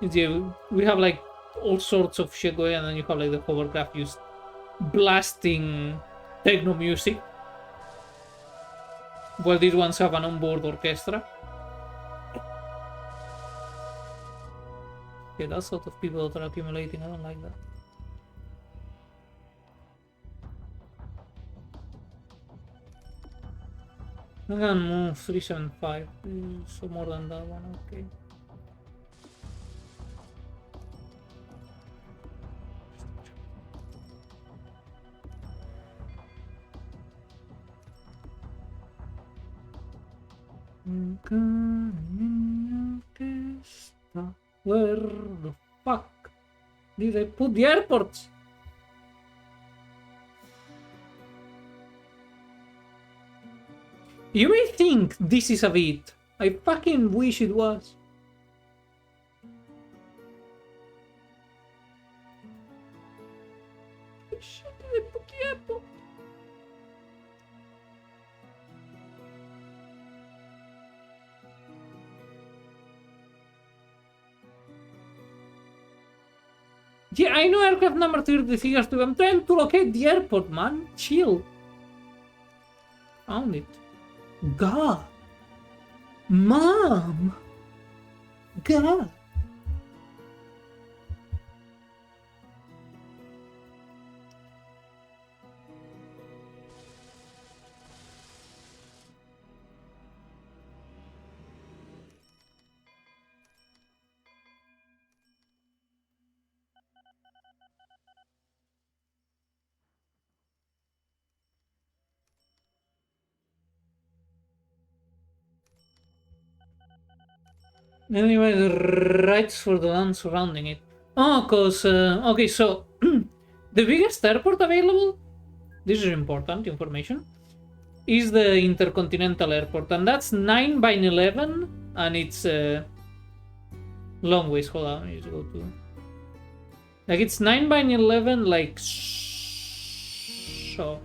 Yeah, we have like all sorts of shit going, and then you have like the hovercraft just blasting techno music, while these ones have an onboard orchestra. Yeah, that's sort of people that are accumulating. I don't like that. I can move 375, so more than that one, okay. Where the fuck did I put the airports? You may think this is a bit. I fucking wish it was. Shit, did I put the airport? Yeah, I know aircraft number 33 has to. I'm trying to locate the airport, man. Chill. Found it. God. Mom. God. Anyway, the rights for the land surrounding it. Oh, cause okay, so the biggest airport available, this is important information, is the Intercontinental Airport, and that's 9/11, and it's long ways. Hold on, let me just go to like it's 9/11, like so,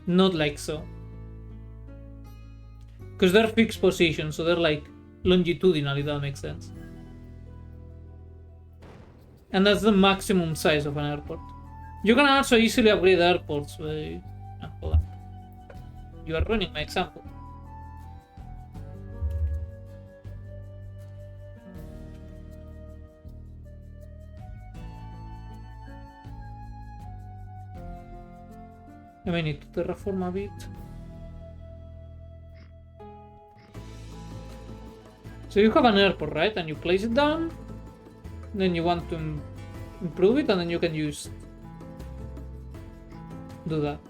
not like so, because they're fixed positions, so they're like longitudinal, if that makes sense. And that's the maximum size of an airport. You can also easily upgrade airports. Hold on. You are running my example. I may need to terraform a bit. So you have an airport, right? And you place it down. Then you want to improve it, and then you can do that.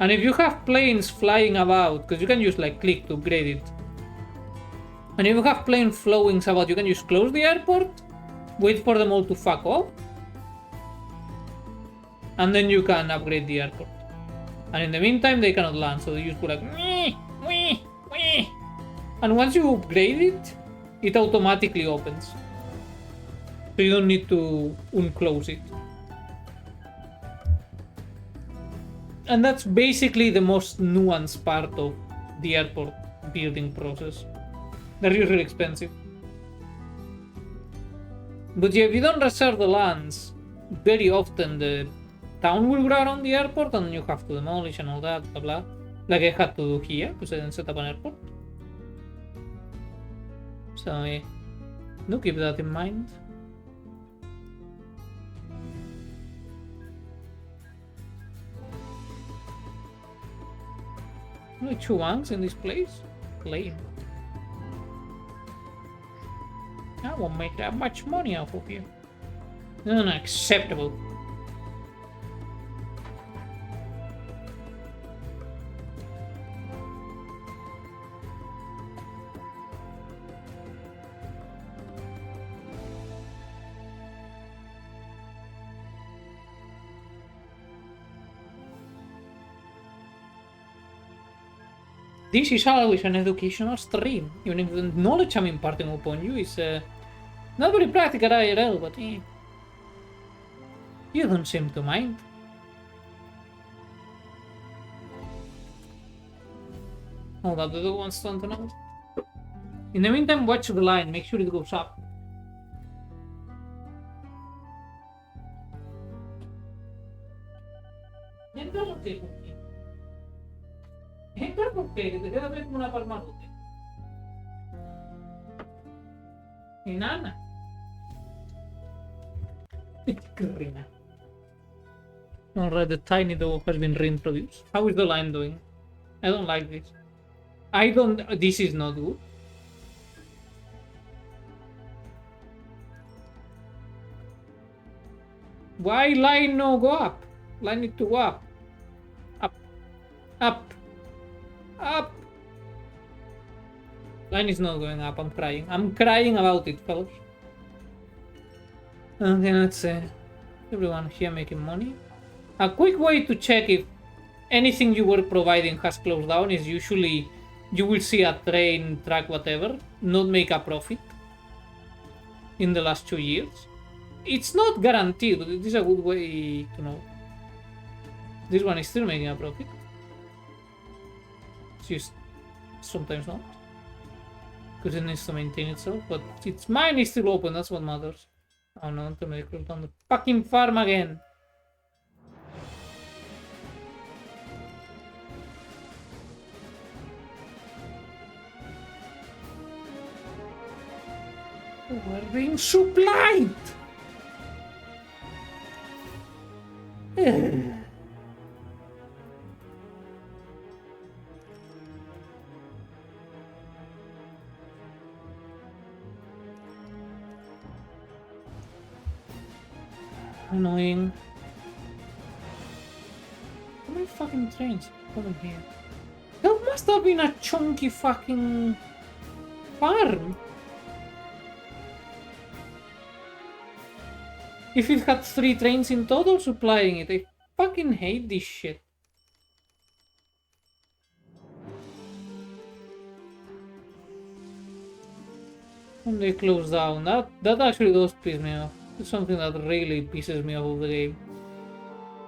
And if you have planes flying about, because you can use like click to upgrade it. And if you have planes flowing about, you can just close the airport, wait for them all to fuck off, and then you can upgrade the airport. And in the meantime, they cannot land, so you just go like wee, wee, wee. And once you upgrade it, it automatically opens. So you don't need to unclose it. And that's basically the most nuanced part of the airport building process. They're usually expensive. But yeah, if you don't reserve the lands, very often the town will grow around the airport and you have to demolish and all that, blah blah. Like I had to do here, because I didn't set up an airport. So yeah, do keep that in mind. Only 2 wanks in this place? Lame. I won't make that much money off of you. Unacceptable. This is always an educational stream, even if the knowledge I'm imparting upon you is not very practical IRL, but you don't seem to mind. Oh, that the dog wants to know. In the meantime, watch the line, make sure it goes up. Entra porque te queda como una palmarote. Enana. Alright, the tiny dog has been reintroduced. How is the line doing? I don't like this. This is not good. Why line no go up? Line need to go up. Up. Up. Up! Line is not going up, I'm crying. I'm crying about it, fellas. Okay, let's see. Everyone here making money. A quick way to check if anything you were providing has closed down is usually you will see a train, track, whatever, not make a profit in the last 2 years. It's not guaranteed, but it is a good way to know. This one is still making a profit. Just sometimes not, because it needs to maintain itself, but its mine is still open, that's what matters. Oh no, to make it on the fucking farm again. We're being supplied! Annoying. How many fucking trains over here? How much must have been a chunky fucking farm. If it had 3 trains in total supplying it, I fucking hate this shit. And they close down. That actually does piss me off. It's something that really pisses me off of the game.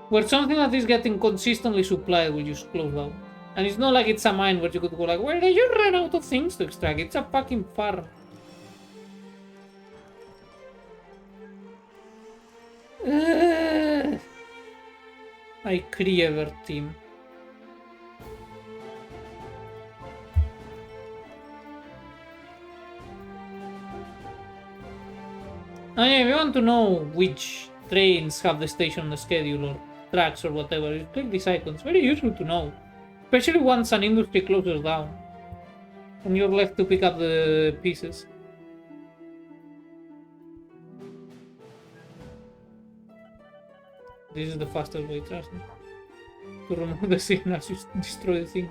Where something that is getting consistently supplied will just close down. And it's not like it's a mine where you could go like, where did you run out of things to extract? It's a fucking farm. I Kriever team. Oh yeah, if you want to know which trains have the station on the schedule or tracks or whatever, you click these icons. Very useful to know. Especially once an industry closes down. And you're left to pick up the pieces. This is the fastest way, trust me. To remove the signals, you destroy the thing.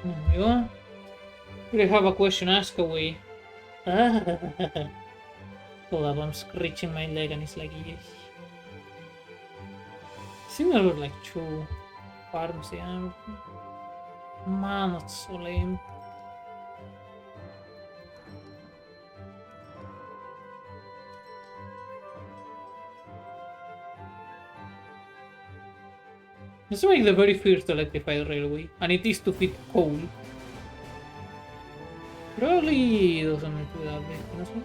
There we go. We have a question, ask away. Hold up, I'm scratching my leg and it's like, yes. Similar like 2 farms, yeah. Man, that's so lame. Let's make the very first electrified railway, and it is to fit coal. Probably doesn't need to be that big, honestly.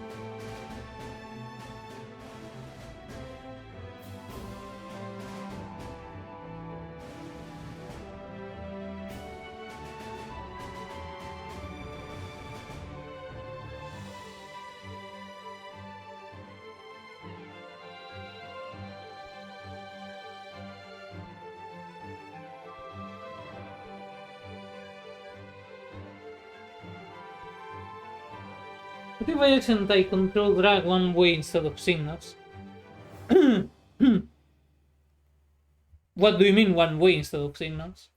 What if I accidentally control drag one way instead of signals? What do you mean one way instead of signals?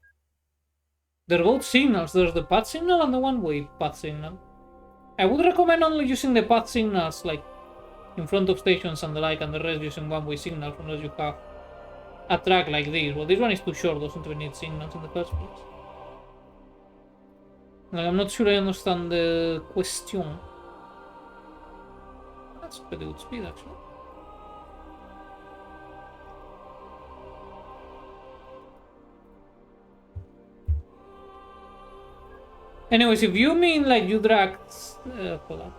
They're both signals. There's the path signal and the one-way path signal. I would recommend only using the path signals like in front of stations and the like, and the rest using one-way signals unless you have a track like this. Well, this one is too short, doesn't even need signals in the first place. Like, I'm not sure I understand the question. That's pretty good speed, actually. Anyways, if you mean like you dragged... hold on.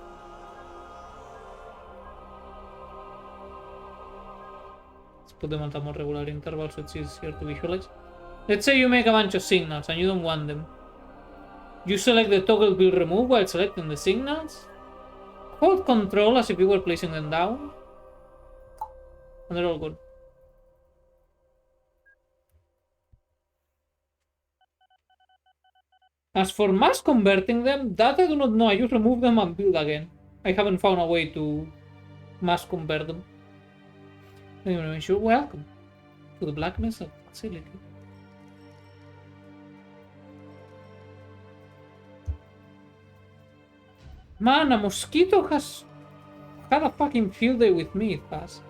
Let's put them at a more regular interval so it's easier to visualize. Let's say you make a bunch of signals and you don't want them. You select the toggle wheel remove while selecting the signals. Hold control as if you were placing them down. And they're all good. As for mass converting them, that I do not know. I just remove them and build again. I haven't found a way to mass convert them. Anyway, you're welcome to the Black Mesa facility. Man, a mosquito has had a fucking field day with me, it has.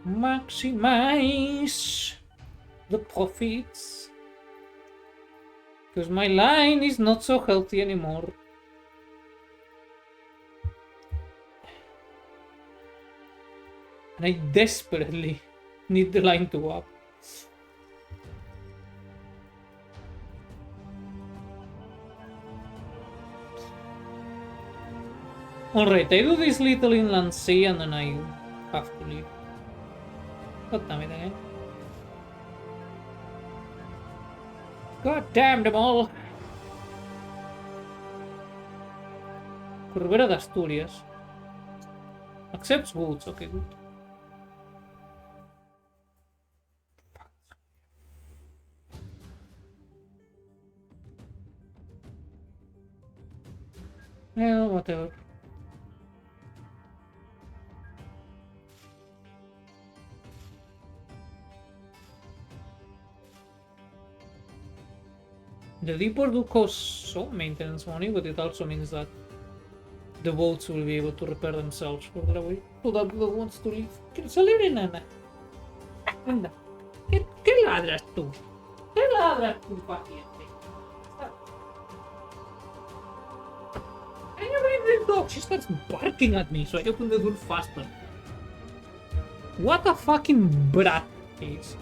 Maximize the profits. Because my line is not so healthy anymore. And I desperately need the line to go up. Alright, I do this little inland sea and then I have to leave. God damn it again. God damn them all! Corbera de Asturias. Accepts goods, okay, good. Well, whatever. The depot do cost some maintenance money, but it also means that the boats will be able to repair themselves further away. So that wants to leave. ¿Quieres salir, enana? Anda. ¿Qué ladras tú? ¿Qué ladras tú, paciente? Can you believe this dog? She starts barking at me, so I open the door faster. What a fucking brat he is.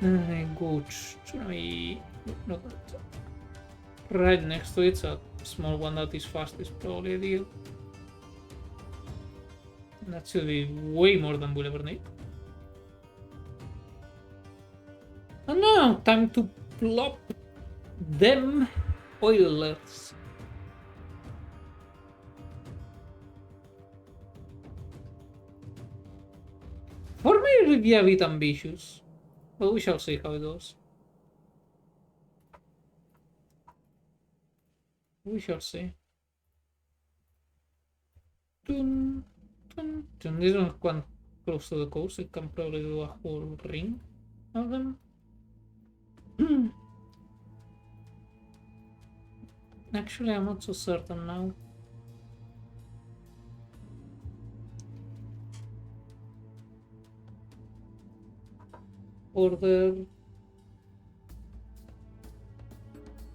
Good. No, right next to it's a small one that is fast is probably a deal. That should be way more than we'll ever need. And now, time to plop them oilers. For me, it will be a bit ambitious, but we shall see how it goes. We shall see. Dun, dun, dun. This one's quite close to the coast. It can probably do a whole ring of them. Actually, I'm not so certain now. Order.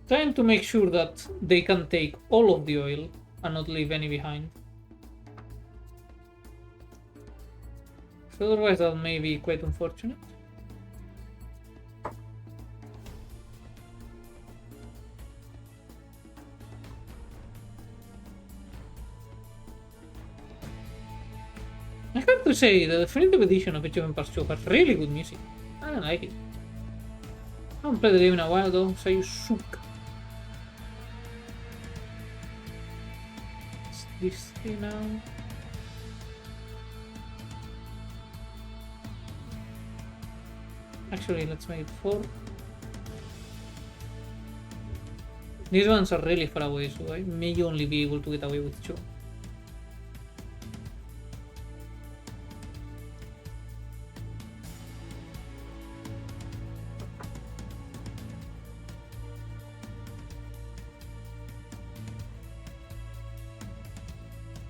Trying to make sure that they can take all of the oil and not leave any behind. So otherwise that may be quite unfortunate. I have to say, the definitive edition of Age of Empires 2 has really good music. I don't like it. I haven't played the game in a while though, so you suck. It's this thing now. Actually, let's make it 4. These ones are really far away, so I may only be able to get away with 2.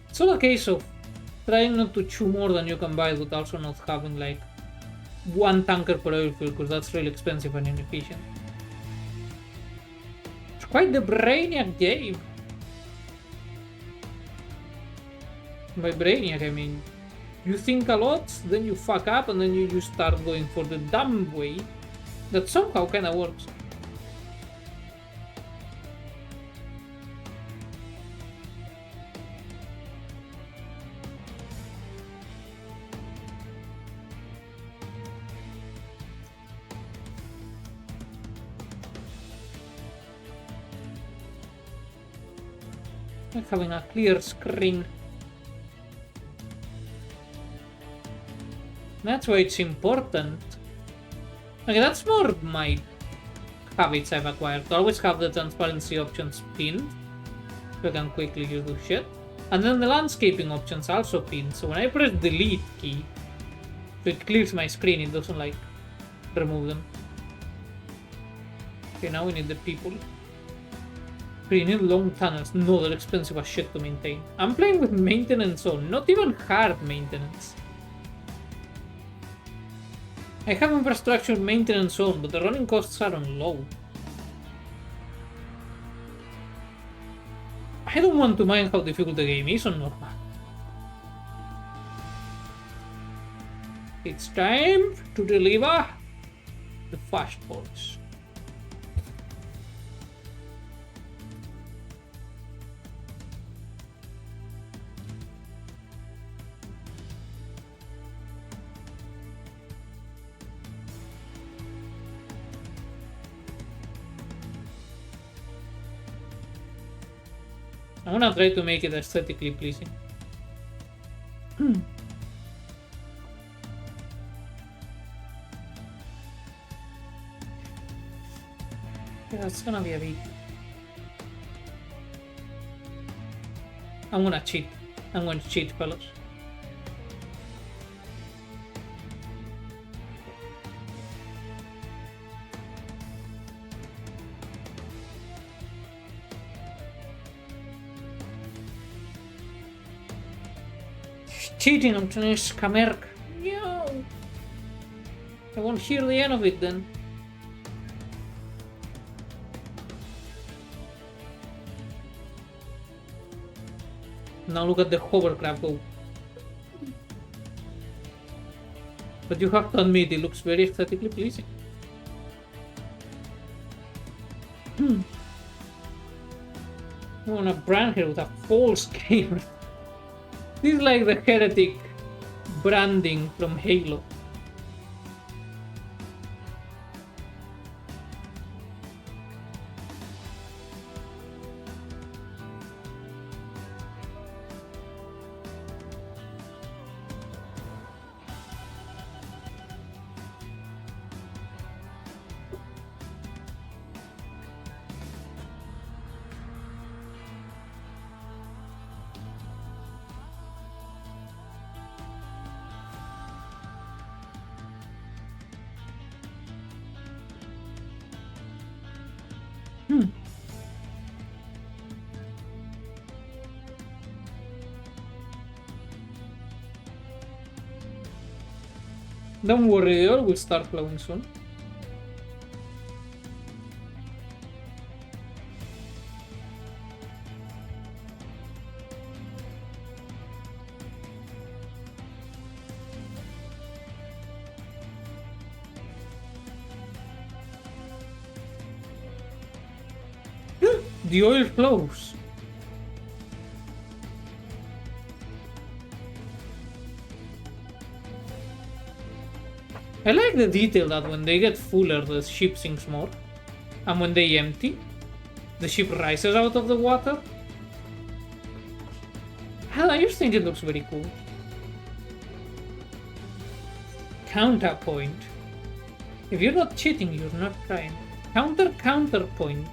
It's all a case of trying not to chew more than you can buy, but also not having like 1 tanker per oil field, because that's really expensive and inefficient. It's quite the brainiac game. By brainiac, I mean you think a lot, then you fuck up, and then you just start going for the dumb way that somehow kinda works. Like having a clear screen. That's why it's important. Okay, that's more my habits I've acquired. To always have the transparency options pinned, so I can quickly just do shit. And then the landscaping options also pinned, so when I press delete key, so it clears my screen, it doesn't like remove them. Okay, now we need the people. We need long tunnels. No, they're expensive as shit to maintain. I'm playing with maintenance on, not even hard maintenance. I have infrastructure maintenance on, but the running costs are on low. I don't want to mind how difficult the game is on normal. It's time to deliver the fast boys. I'm gonna try to make it aesthetically pleasing. Yeah, it's gonna be a bit. I'm gonna cheat. I'm going to cheat, fellas. Cheating, I'm trying to scammer. No! I won't hear the end of it then. Now look at the hovercraft go. But you have to admit, it looks very aesthetically pleasing. I want to brand here with a false game. This is like the heretic branding from Halo. Don't worry, the oil will start flowing soon. The oil flows. I like the detail that when they get fuller, the ship sinks more. And when they empty, the ship rises out of the water. Hell, I just think it looks very cool. Counterpoint. If you're not cheating, you're not trying. Counterpoint.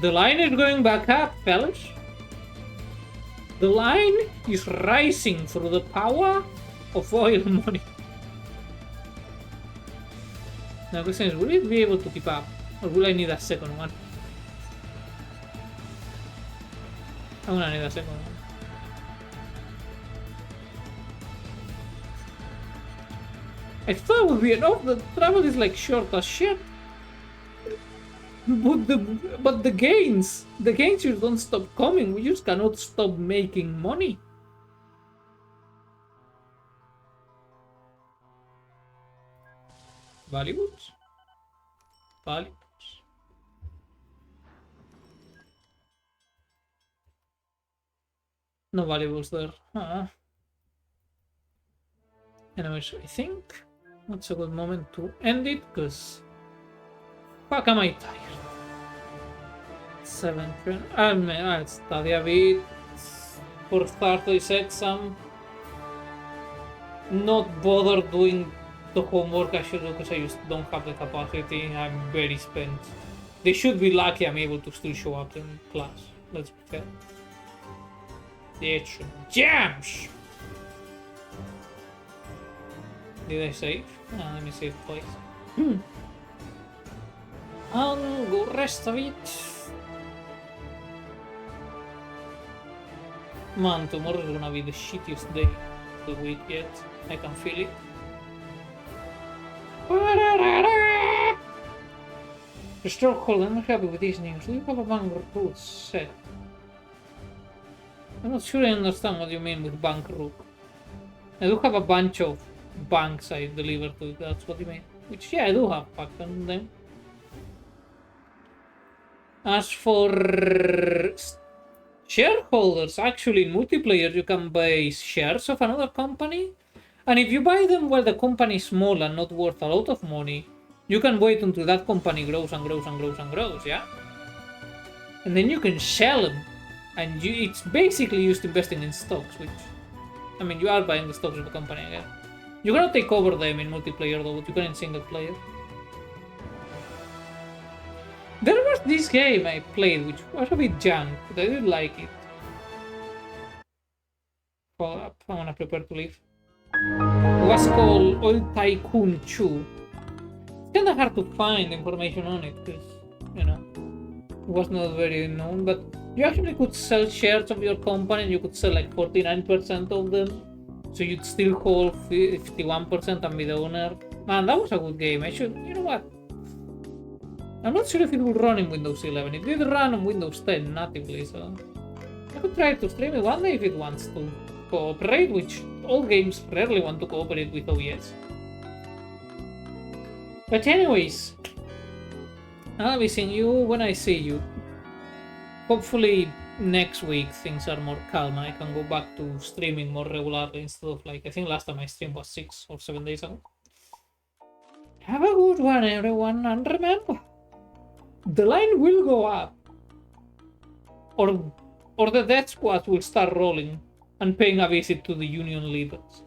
The line is going back up, fellas. The line is rising through the power of oil money. Now the question is, will it be able to keep up? Or will I need a second one? I'm gonna need a second one. I thought it would be enough. The travel is like short as shit. But the gains just don't stop coming. We just cannot stop making money. Valuables? Valuables. No valuables there. Anyways, I think that's a good moment to end it, because fuck am I tired. 7 I'll study a bit for Thursday's exam. Not bother doing the homework I should do because I just don't have the capacity. I'm very spent. They should be lucky I'm able to still show up in class. Let's be fair. The action jams! Did I save? Let me save twice. I'll go rest of it. Man, tomorrow is gonna be the shittiest day of the week yet. I can feel it. Restore hold, I'm not happy with these names. Do you have a bank route set? I'm not sure I understand what you mean with bank route. I do have a bunch of banks I deliver to, if that's what you mean. Which, yeah, I do have packed on them. As for shareholders, actually in multiplayer you can buy shares of another company. And if you buy them while the company is small and not worth a lot of money, you can wait until that company grows and grows and grows and grows, yeah? and then you can sell them, and it's basically used investing in stocks, which, I mean, you are buying the stocks of the company again. You cannot take over them in multiplayer though, but you can in single player. There was this game I played which was a bit junk, but I did like it. Well, I'm gonna prepare to leave. It was called Oil Tycoon 2. It's kinda hard to find information on it, because, you know, it was not very known, but you actually could sell shares of your company and you could sell like 49% of them. So you'd still hold 51% and be the owner. Man, that was a good game. I should, you know what? I'm not sure if it will run in Windows 11. It did run on Windows 10 natively, so I could try to stream it one day if it wants to cooperate, which all games rarely want to cooperate with OES. But anyways, I'll be seeing you when I see you. Hopefully next week things are more calm and I can go back to streaming more regularly instead of like, I think last time I streamed was 6 or 7 days ago. Have a good one everyone, and remember, the line will go up, or the death squad will start rolling and paying a visit to the union leaders.